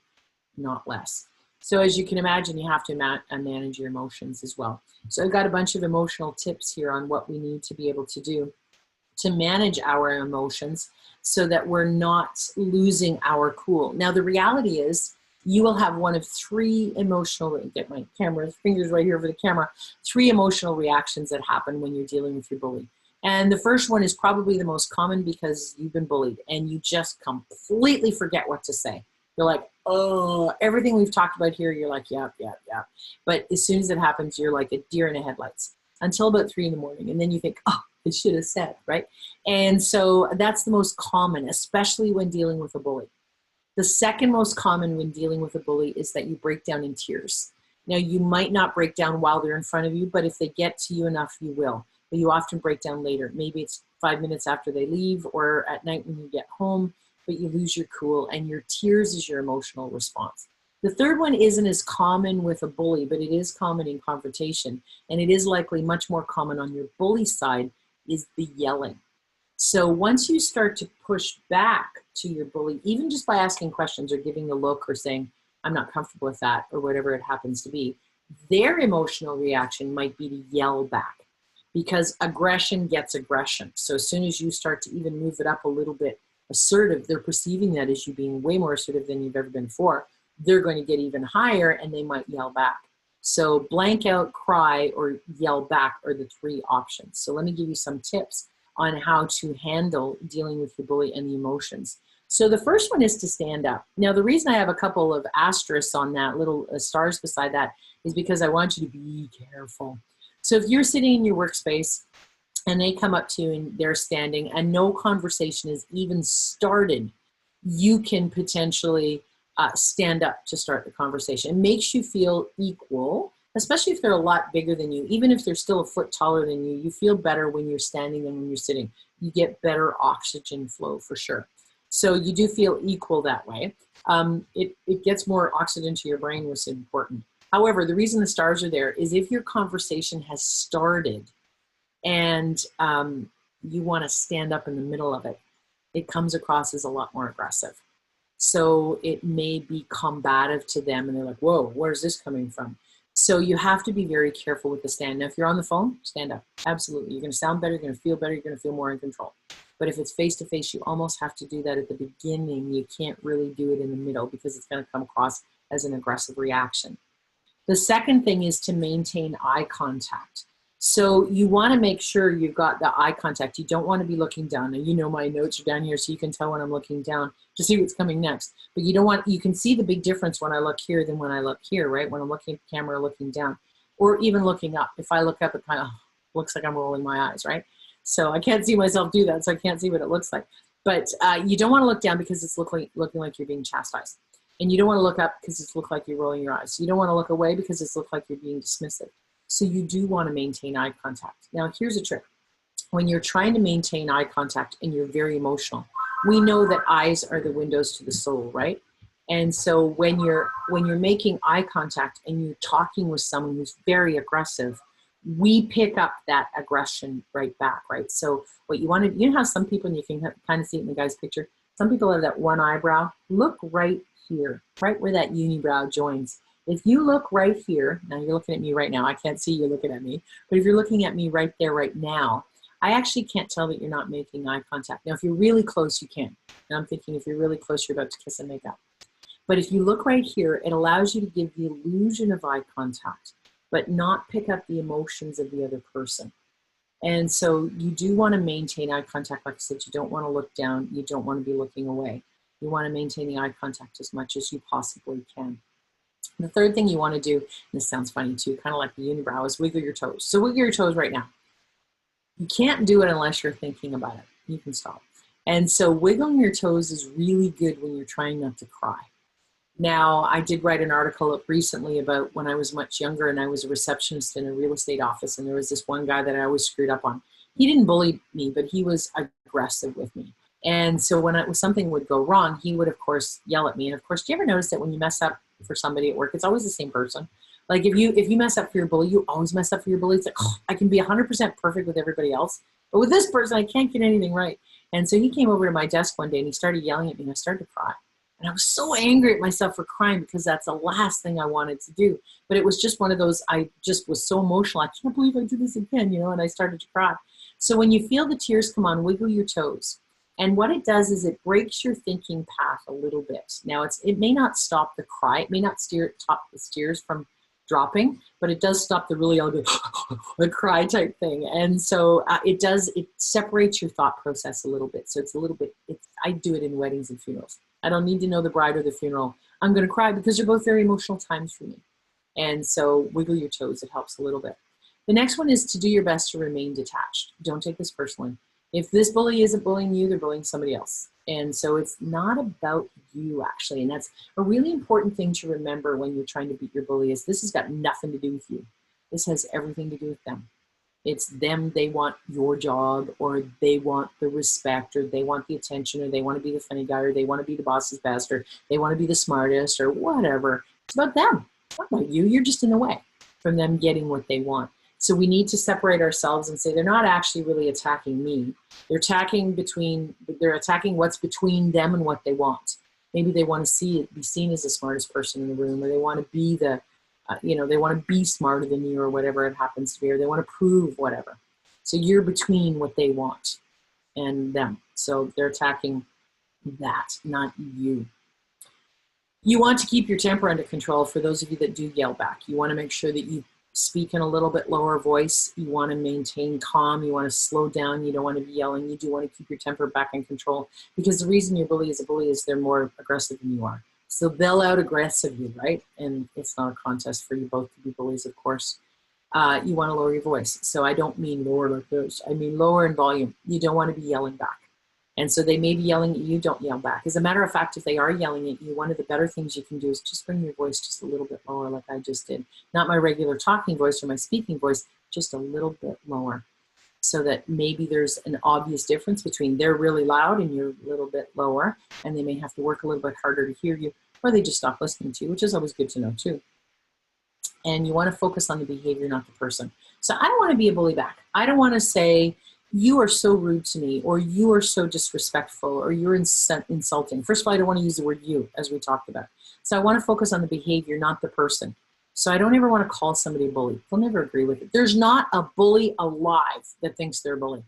not less. So as you can imagine, you have to manage your emotions as well. So I've got a bunch of emotional tips here on what we need to be able to do to manage our emotions so that we're not losing our cool. Now, the reality is you will have one of three emotional, get my fingers right here over the camera, three emotional reactions that happen when you're dealing with your bully. And the first one is probably the most common because you've been bullied and you just completely forget what to say. You're like, oh, everything we've talked about here, you're like, yeah. But as soon as it happens, you're like a deer in the headlights until about 3 a.m. And then you think, oh, I should have said, right? And so that's the most common, especially when dealing with a bully. The second most common when dealing with a bully is that you break down in tears. Now, you might not break down while they're in front of you, but if they get to you enough, you will. But you often break down later. Maybe it's 5 minutes after they leave or at night when you get home, but you lose your cool and your tears is your emotional response. The third one isn't as common with a bully, but it is common in confrontation. And it is likely much more common on your bully side is the yelling. So once you start to push back to your bully, even just by asking questions or giving a look or saying, I'm not comfortable with that or whatever it happens to be, their emotional reaction might be to yell back. because aggression gets aggression. So as soon as you start to even move it up a little bit assertive, they're perceiving that as you being way more assertive than you've ever been before. They're going to get even higher and they might yell back. So blank out, cry, or yell back are the three options. So let me give you some tips on how to handle dealing with your bully and the emotions. So the first one is to stand up. Now, the reason I have a couple of asterisks on that, little stars beside that, is because I want you to be careful. So if you're sitting in your workspace and they come up to you and they're standing and no conversation is even started, you can potentially stand up to start the conversation. It makes you feel equal, especially if they're a lot bigger than you. Even if they're still a foot taller than you, you feel better when you're standing than when you're sitting. You get better oxygen flow for sure. So you do feel equal that way. It gets more oxygen to your brain, which is important. However, the reason the stars are there is if your conversation has started and you want to stand up in the middle of it, it comes across as a lot more aggressive. So it may be combative to them and they're like, whoa, where's this coming from? So you have to be very careful with the stand. Now, if you're on the phone, stand up. Absolutely. You're going to sound better. You're going to feel better. You're going to feel more in control. But if it's face-to-face, you almost have to do that at the beginning. You can't really do it in the middle because it's going to come across as an aggressive reaction. The second thing is to maintain eye contact. So you want to make sure you've got the eye contact. You don't want to be looking down. Now, you know my notes are down here, so you can tell when I'm looking down to see what's coming next. But you don't want, you can see the big difference when I look here than when I look here, right? When I'm looking at the camera, looking down, or even looking up. If I look up, it kind of looks like I'm rolling my eyes, right? So I can't see myself do that, so I can't see what it looks like. But you don't want to look down because it's looking like you're being chastised. And you don't want to look up because it's look like you're rolling your eyes. You don't want to look away because it's look like you're being dismissive. So you do want to maintain eye contact. Now, here's a trick. When you're trying to maintain eye contact and you're very emotional, we know that eyes are the windows to the soul, right? And so when you're making eye contact and you're talking with someone who's very aggressive, we pick up that aggression right back, right? So what you want to, you know how some people, and you can kind of see it in the guy's picture, some people have that one eyebrow. Look right here, right where that unibrow joins. If you look right here, now you're looking at me right now, I can't see you looking at me, but if you're looking at me right there right now, I actually can't tell that you're not making eye contact. Now, if you're really close, you can. And I'm thinking if you're really close, you're about to kiss and make up. But if you look right here, it allows you to give the illusion of eye contact, but not pick up the emotions of the other person. And so you do want to maintain eye contact. Like I said, you don't want to look down. You don't want to be looking away. You want to maintain the eye contact as much as you possibly can. The third thing you want to do, and this sounds funny too, kind of like the unibrow, is wiggle your toes. So wiggle your toes right now. You can't do it unless you're thinking about it. You can stop. And so wiggling your toes is really good when you're trying not to cry. Now, I did write an article up recently about when I was much younger and I was a receptionist in a real estate office, and there was this one guy that I always screwed up on. He didn't bully me, but he was aggressive with me. And so when something would go wrong, he would, of course, yell at me. And of course, do you ever notice that when you mess up for somebody at work, it's always the same person? Like if you mess up for your bully, you always mess up for your bully. It's like, oh, I can be 100% perfect with everybody else, but with this person, I can't get anything right. And so he came over to my desk one day and he started yelling at me and I started to cry. And I was so angry at myself for crying because that's the last thing I wanted to do. But it was just one of those, I just was so emotional. I can't believe I did this again, and I started to cry. So when you feel the tears come on, wiggle your toes. And what it does is it breaks your thinking path a little bit. Now, it may not stop the cry. It may not stop the tears from dropping, but it does stop the really ugly the cry type thing. And so it separates your thought process a little bit. So it's a little bit, I do it in weddings and funerals. I don't need to know the bride or the funeral. I'm going to cry because they're both very emotional times for me. And so wiggle your toes. It helps a little bit. The next one is to do your best to remain detached. Don't take this personally. If this bully isn't bullying you, they're bullying somebody else. And so it's not about you, actually. And that's a really important thing to remember when you're trying to beat your bully, is this has got nothing to do with you. This has everything to do with them. It's them. They want your job, or they want the respect, or they want the attention, or they want to be the funny guy, or they want to be the boss's best, or they want to be the smartest, or whatever. It's about them. It's not about you. You're just in the way from them getting what they want. So we need to separate ourselves and say they're not actually really attacking me. They're attacking what's between them and what they want. Maybe they want to be seen as the smartest person in the room, or they want to be they want to be smarter than you, or whatever it happens to be, or they want to prove whatever. So you're between what they want and them. So they're attacking that, not you. You want to keep your temper under control. For those of you that do yell back, you want to make sure that you speak in a little bit lower voice. You want to maintain calm. You want to slow down. You don't want to be yelling. You do want to keep your temper back in control, because the reason your bully is a bully is they're more aggressive than you are. So they'll out aggressive you, right? And it's not a contest for you both to be bullies, of course. You want to lower your voice. So I don't mean lower like this. I mean lower in volume. You don't want to be yelling back. And so they may be yelling at you, don't yell back. As a matter of fact, if they are yelling at you, one of the better things you can do is just bring your voice just a little bit lower, like I just did. Not my regular talking voice or my speaking voice, just a little bit lower. So that maybe there's an obvious difference between they're really loud and you're a little bit lower, and they may have to work a little bit harder to hear you, or they just stop listening to you, which is always good to know too. And you want to focus on the behavior, not the person. So I don't want to be a bully back. I don't want to say, you are so rude to me, or you are so disrespectful, or you're insulting. First of all, I don't want to use the word you, as we talked about. So I want to focus on the behavior, not the person. So I don't ever want to call somebody a bully. They'll never agree with it. There's not a bully alive that thinks they're a bully.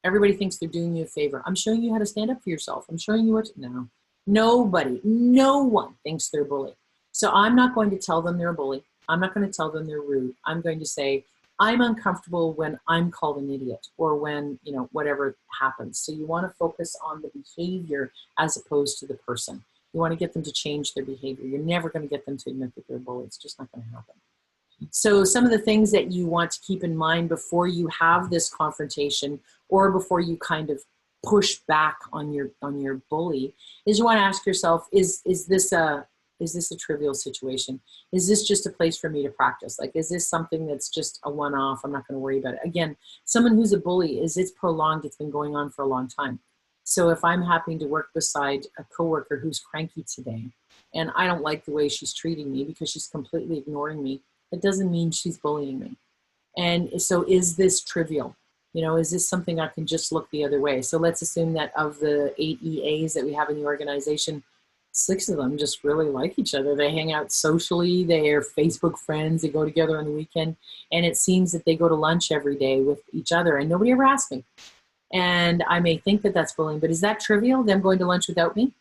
Everybody thinks they're doing you a favor. I'm showing you how to stand up for yourself. I'm showing you what to, no. Nobody, no one thinks they're a bully. So I'm not going to tell them they're a bully. I'm not going to tell them they're rude. I'm going to say, I'm uncomfortable when I'm called an idiot, or when, you know, whatever happens. So you want to focus on the behavior as opposed to the person. You want to get them to change their behavior. You're never going to get them to admit that they're a bully. It's just not going to happen. So some of the things that you want to keep in mind before you have this confrontation, or before you kind of push back on your bully, is you want to ask yourself, is this a trivial situation? Is this just a place for me to practice? Like, is this something that's just a one-off? I'm not going to worry about it. Again, someone who's a bully, it's prolonged. It's been going on for a long time. So if I'm having to work beside a coworker who's cranky today, and I don't like the way she's treating me because she's completely ignoring me, it doesn't mean she's bullying me. And so is this trivial? You know, is this something I can just look the other way? So let's assume that of the 8 EAs that we have in the organization, 6 of them just really like each other. They hang out socially. They're Facebook friends. They go together on the weekend. And it seems that they go to lunch every day with each other, and nobody ever asks me. And I may think that that's bullying, but is that trivial, them going to lunch without me?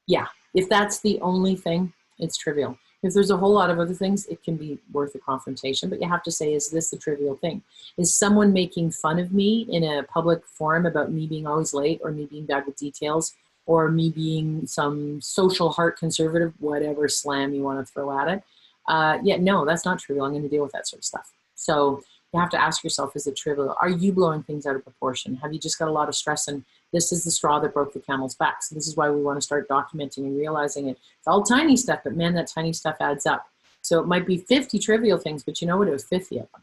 Yeah. If that's the only thing, it's trivial. If there's a whole lot of other things, it can be worth a confrontation, but you have to say, is this a trivial thing? Is someone making fun of me in a public forum about me being always late, or me being bad with details, or me being some social heart conservative, whatever slam you want to throw at it? Yeah, no, that's not trivial. I'm going to deal with that sort of stuff. So you have to ask yourself, is it trivial? Are you blowing things out of proportion? Have you just got a lot of stress, and this is the straw that broke the camel's back? So this is why we want to start documenting and realizing it. It's all tiny stuff, but man, that tiny stuff adds up. So it might be 50 trivial things, but you know what? It was 50 of them.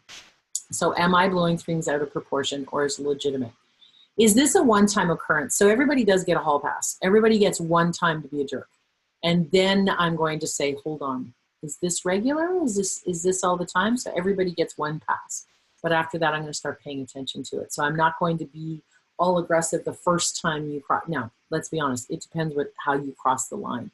So am I blowing things out of proportion, or is it legitimate? Is this a one-time occurrence? So everybody does get a hall pass. Everybody gets one time to be a jerk. And then I'm going to say, hold on, is this regular? Is this all the time? So everybody gets one pass. But after that, I'm going to start paying attention to it. So I'm not going to be all aggressive the first time you cross. Now, let's be honest. It depends how you cross the line.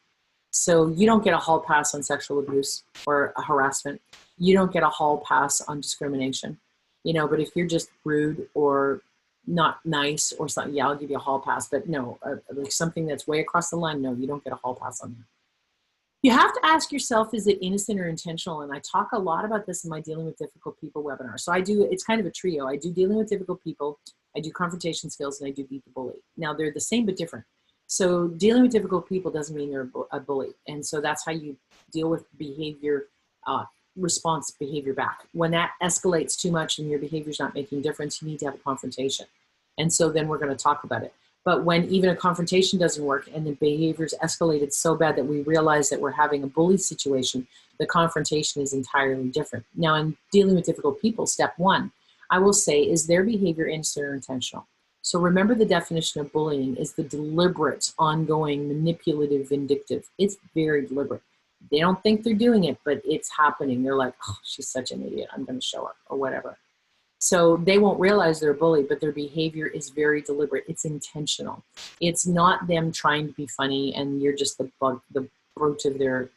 So you don't get a hall pass on sexual abuse or harassment. You don't get a hall pass on discrimination. You know, but if you're just rude or not nice or something, yeah, I'll give you a hall pass. But no, like something that's way across the line, no, you don't get a hall pass on that. You have to ask yourself, is it innocent or intentional? And I talk a lot about this in my Dealing with Difficult People webinar. So it's kind of a trio. I do Dealing with Difficult People, I do Confrontation Skills, and I do Beat the Bully. Now they're the same but different. So dealing with difficult people doesn't mean they're a bully. And so that's how you deal with behavior, response behavior back. When that escalates too much and your behavior's not making a difference, you need to have a confrontation. And so then we're going to talk about it. But when even a confrontation doesn't work and the behavior's escalated so bad that we realize that we're having a bully situation, the confrontation is entirely different. Now, in dealing with difficult people, step 1, I will say, is their behavior innocent or intentional? So remember, the definition of bullying is the deliberate, ongoing, manipulative, vindictive. It's very deliberate. They don't think they're doing it, but it's happening. They're like, oh, she's such an idiot, I'm going to show her, or whatever. So they won't realize they're a bully, but their behavior is very deliberate. It's intentional. It's not them trying to be funny and you're just the brute of their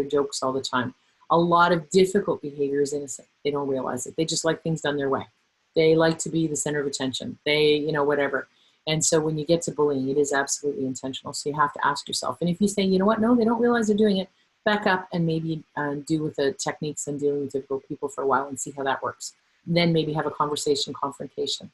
jokes all the time. A lot of difficult behavior is innocent. They don't realize it. They just like things done their way. They like to be the center of attention. They, you know, whatever. And so when you get to bullying, it is absolutely intentional. So you have to ask yourself. And if you say, you know what, no, they don't realize they're doing it, back up and maybe do with the techniques and dealing with difficult people for a while and see how that works. Then maybe have a conversation, confrontation,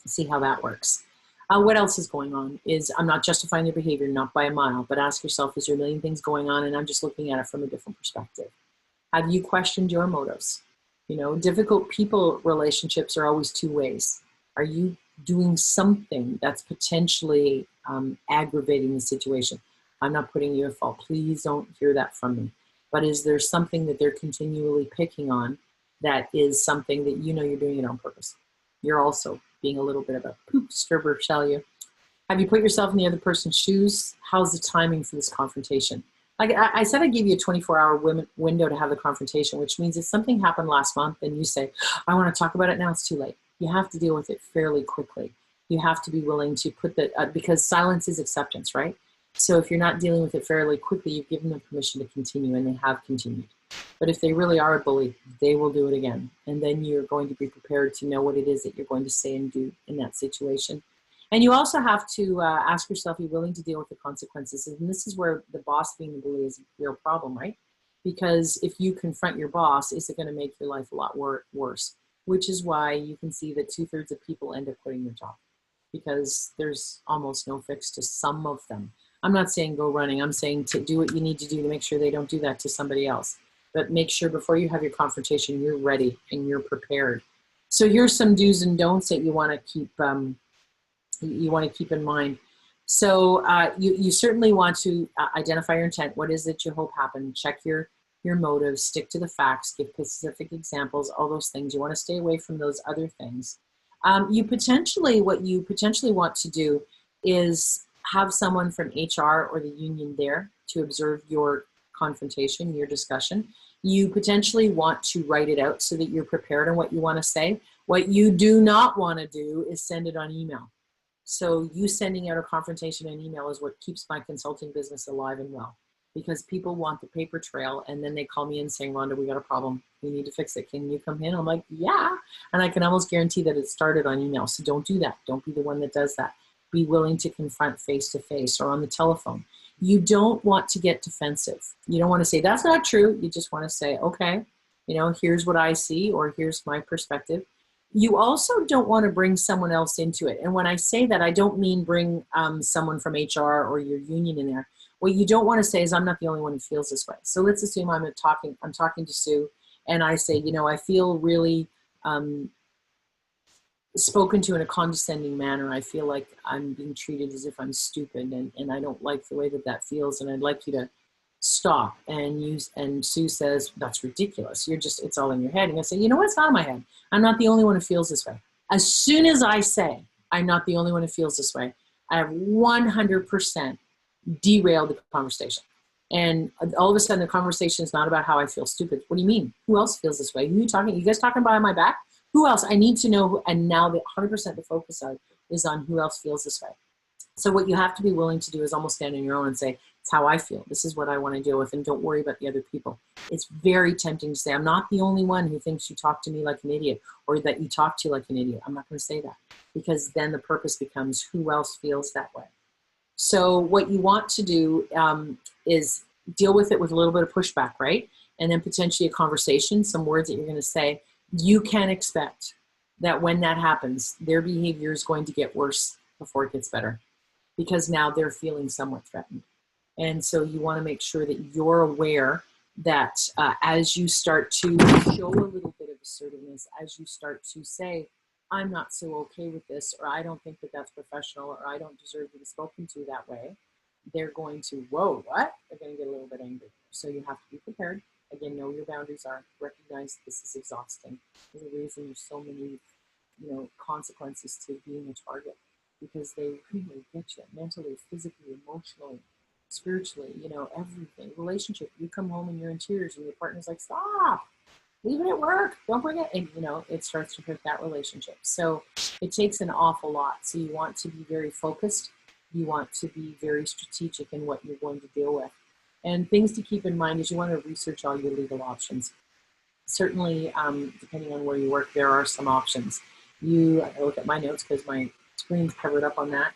see how that works. What else is going on is, I'm not justifying their behavior, not by a mile, but ask yourself, is there a million things going on and I'm just looking at it from a different perspective? Have you questioned your motives? You know, difficult people relationships are always two ways. Are you doing something that's potentially aggravating the situation? I'm not putting you at fault. Please don't hear that from me. But is there something that they're continually picking on that is something that you know you're doing it on purpose? You're also being a little bit of a poop disturber, shall you? Have you put yourself in the other person's shoes? How's the timing for this confrontation? Like I said, I gave you a 24-hour window to have the confrontation, which means if something happened last month and you say, I want to talk about it now, it's too late. You have to deal with it fairly quickly. You have to be willing to put that, because silence is acceptance, right? So if you're not dealing with it fairly quickly, you've given them permission to continue, and they have continued. But if they really are a bully, they will do it again. And then you're going to be prepared to know what it is that you're going to say and do in that situation. And you also have to ask yourself, are you willing to deal with the consequences? And this is where the boss being the bully is a real problem, right? Because if you confront your boss, is it going to make your life a lot worse? Which is why you can see that 2/3 of people end up quitting their job, because there's almost no fix to some of them. I'm not saying go running. I'm saying to do what you need to do to make sure they don't do that to somebody else. But make sure before you have your confrontation, you're ready and you're prepared. So here's some do's and don'ts that you want to keep in mind. So you certainly want to identify your intent. What is it you hope happened? Check your motives, stick to the facts, give specific examples, all those things. You want to stay away from those other things. What you potentially want to do is have someone from HR or the union there to observe your confrontation, your discussion. You potentially want to write it out so that you're prepared on what you want to say. What you do not want to do is send it on email. So you sending out a confrontation in email is what keeps my consulting business alive and well, because people want the paper trail, and then they call me in saying, Rhonda, we got a problem. We need to fix it. Can you come in? I'm like, yeah. And I can almost guarantee that it started on email. So don't do that. Don't be the one that does that. Be willing to confront face-to-face or on the telephone. You don't want to get defensive. You don't want to say, that's not true. You just want to say, okay, you know, here's what I see, or here's my perspective. You also don't want to bring someone else into it. And when I say that, I don't mean bring someone from HR or your union in there. What you don't want to say is, I'm not the only one who feels this way. So let's assume I'm talking to Sue, and I say, you know, I feel really spoken to in a condescending manner. I feel like I'm being treated as if I'm stupid, and I don't like the way that feels, and I'd like you to stop. And Sue says, that's ridiculous. It's all in your head. And I say, you know what, it's not in my head. I'm not the only one who feels this way. As soon as I say, I'm not the only one who feels this way, I have 100% derailed the conversation. And all of a sudden the conversation is not about how I feel stupid. What do you mean? Who else feels this way? Who are you talking? You guys talking behind my back? Who else? I need to know who, and now the 100% the focus is on who else feels this way. So what you have to be willing to do is almost stand on your own and say, it's how I feel. This is what I want to deal with, and don't worry about the other people. It's very tempting to say, I'm not the only one who thinks you talk to me like an idiot, or that you talk to like an idiot. I'm not going to say that, because then the purpose becomes who else feels that way. So what you want to do is deal with it with a little bit of pushback, right? And then potentially a conversation, some words that you're going to say. You can expect that when that happens, their behavior is going to get worse before it gets better, because now they're feeling somewhat threatened. And so you want to make sure that you're aware that as you start to show a little bit of assertiveness, as you start to say, I'm not so okay with this, or I don't think that that's professional, or I don't deserve to be spoken to that way, they're going to, whoa, what? They're going to get a little bit angry. So you have to be prepared. Again, know your boundaries are. Recognize this is exhausting. There's a reason there's so many, consequences to being a target, because they really get you mentally, physically, emotionally, spiritually, everything. Relationship, you come home and you're in tears and your partner's like, stop, leave it at work, don't bring it. And, it starts to hurt that relationship. So it takes an awful lot. So you want to be very focused. You want to be very strategic in what you're going to deal with. And things to keep in mind is you want to research all your legal options. Certainly, depending on where you work, there are some options. I look at my notes because my screen's covered up on that.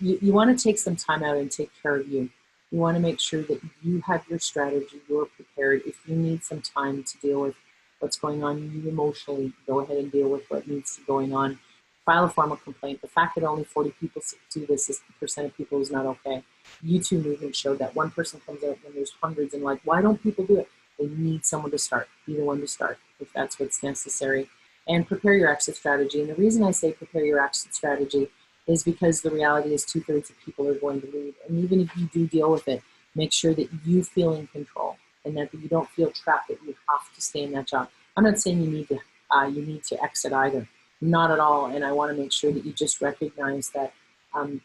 You want to take some time out and take care of you. You want to make sure that you have your strategy, you're prepared. If you need some time to deal with what's going on you emotionally, go ahead and deal with what needs to be going on. File a formal complaint. The fact that only 40 people do this, is percent of people, is not okay. YouTube movement showed that one person comes out when there's hundreds, and like, why don't people do it? They need someone to start. Be the one to start if that's what's necessary. And prepare your exit strategy. And the reason I say prepare your exit strategy is because the reality is 2/3 of people are going to leave. And even if you do deal with it, make sure that you feel in control and that you don't feel trapped that you have to stay in that job. I'm not saying you need to exit either, not at all. And I want to make sure that you just recognize that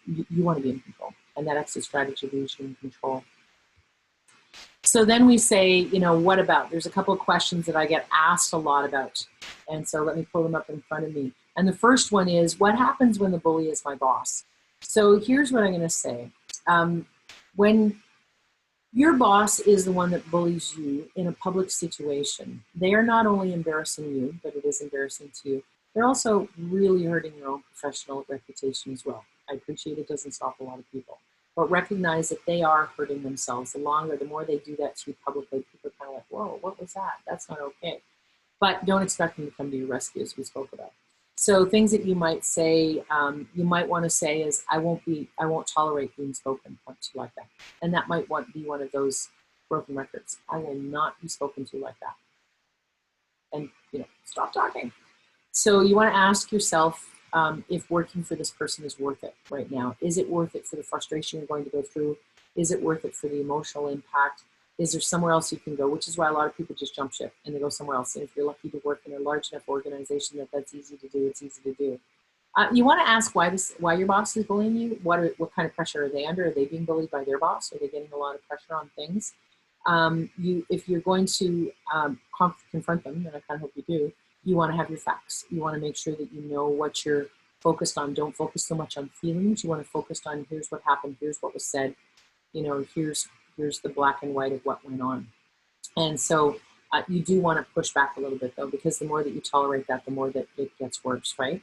you want to be in control, and that exit strategy leaves you in control. So then we say, you know, what about? There's a couple of questions that I get asked a lot about. And so let me pull them up in front of me. And the first one is, what happens when the bully is my boss? So here's what I'm going to say. When your boss is the one that bullies you in a public situation, they are not only embarrassing you, but it is embarrassing to you. They're also really hurting your own professional reputation as well. I appreciate it doesn't stop a lot of people. But recognize that they are hurting themselves. The more they do that to you publicly, people are kind of like, whoa, what was that? That's not okay. But don't expect them to come to your rescue, as we spoke about. So things that you might say, you might want to say is, I won't tolerate being spoken to like that. And that might be one of those broken records. I will not be spoken to like that. And, you know, stop talking. So you want to ask yourself if working for this person is worth it right now. Is it worth it for the frustration you're going to go through? Is it worth it for the emotional impact? Is there somewhere else you can go? Which is why a lot of people just jump ship and they go somewhere else. And if you're lucky to work in a large enough organization that's easy to do, it's easy to do. You want to ask why your boss is bullying you. What kind of pressure are they under? Are they being bullied by their boss? Are they getting a lot of pressure on things? If you're going to confront them, and I kind of hope you do, you want to have your facts. You want to make sure that you know what you're focused on. Don't focus so much on feelings. You want to focus on, here's what happened, here's what was said, you know, here's the black and white of what went on. And so you do want to push back a little bit, though, because the more that you tolerate that, the more that it gets worse, right?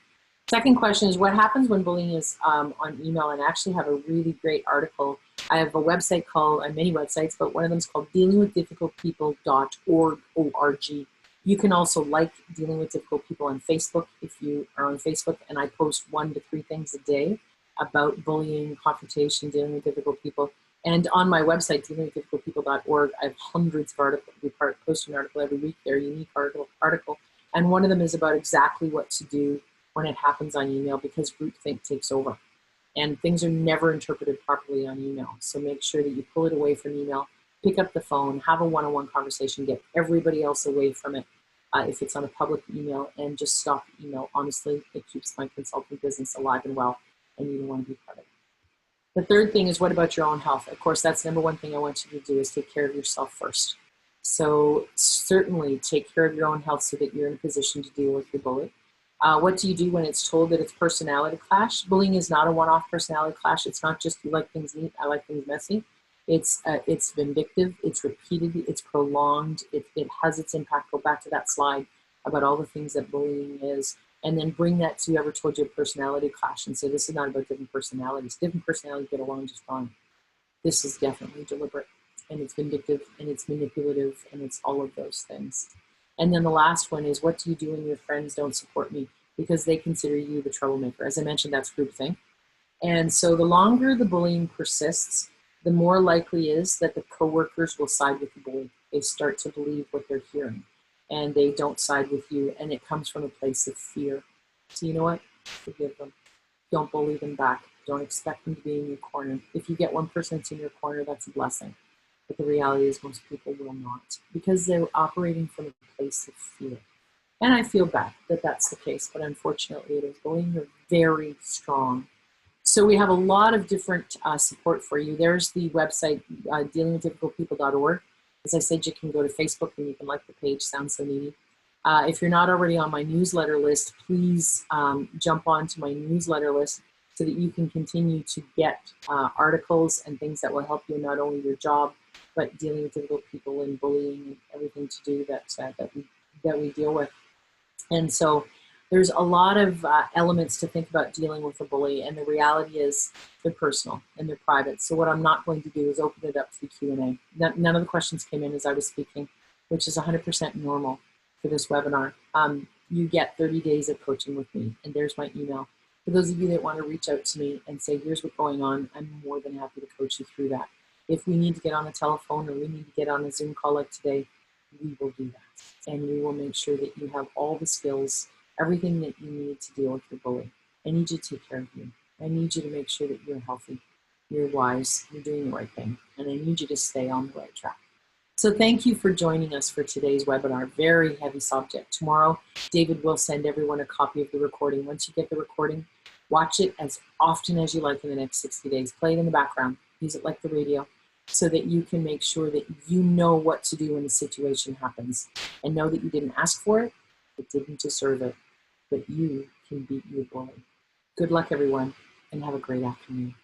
Second question is, what happens when bullying is on email? And I actually have a really great article. I have a website called, many websites, but one of them is called dealingwithdifficultpeople.org. You can also like Dealing with Difficult People on Facebook if you are on Facebook, and I post 1 to 3 things a day about bullying, confrontation, dealing with difficult people. And on my website, dealingwithdifficultpeople.org, I have hundreds of articles. We post an article every week. They're a unique article. And one of them is about exactly what to do when it happens on email, because groupthink takes over. And things are never interpreted properly on email. So make sure that you pull it away from email, pick up the phone, have a one-on-one conversation, get everybody else away from it if it's on a public email, and just stop email. Honestly, it keeps my consulting business alive and well, and you don't want to be part of it. The third thing is, what about your own health? Of course, that's number one thing I want you to do, is take care of yourself first. So certainly take care of your own health so that you're in a position to deal with your bully. What do you do when it's told that it's personality clash? Bullying is not a one-off personality clash. It's not just, you like things neat, I like things messy. It's vindictive, it's repeated, it's prolonged, it has its impact. Go back to that slide about all the things that bullying is, and then bring that to whoever told you a personality clash and say, this is not about different personalities. Different personalities get along just fine. This is definitely deliberate, and it's vindictive, and it's manipulative, and it's all of those things. And then the last one is, what do you do when your friends don't support me because they consider you the troublemaker? As I mentioned, that's groupthink. And so the longer the bullying persists, the more likely is that the coworkers will side with the bully. They start to believe what they're hearing, and they don't side with you, and it comes from a place of fear. So you know what? Forgive them. Don't bully them back. Don't expect them to be in your corner. If you get one person that's in your corner, that's a blessing. But the reality is most people will not, because they're operating from a place of fear. And I feel bad that that's the case, but unfortunately it is. Bullying are very strong. So we have a lot of different support for you. There's the website, dealingwithdifficultpeople.org. As I said, you can go to Facebook and you can like the page. Sounds so needy. If you're not already on my newsletter list, please jump onto my newsletter list so that you can continue to get articles and things that will help you, not only your job, but dealing with difficult people and bullying and everything to do that we deal with. And so There's a lot of elements to think about dealing with a bully, and the reality is they're personal and they're private. So what I'm not going to do is open it up to the Q&A. None of the questions came in as I was speaking, which is 100% normal for this webinar. You get 30 days of coaching with me, and there's my email. For those of you that want to reach out to me and say, here's what's going on, I'm more than happy to coach you through that. If we need to get on a telephone or we need to get on a Zoom call like today, we will do that. And we will make sure that you have all the skills, everything that you need to deal with your bully. I need you to take care of you. I need you to make sure that you're healthy, you're wise, you're doing the right thing, and I need you to stay on the right track. So thank you for joining us for today's webinar. Very heavy subject. Tomorrow, David will send everyone a copy of the recording. Once you get the recording, watch it as often as you like in the next 60 days. Play it in the background. Use it like the radio so that you can make sure that you know what to do when the situation happens and know that you didn't ask for it, it didn't deserve it, but you can beat your bully. Good luck, everyone, and have a great afternoon.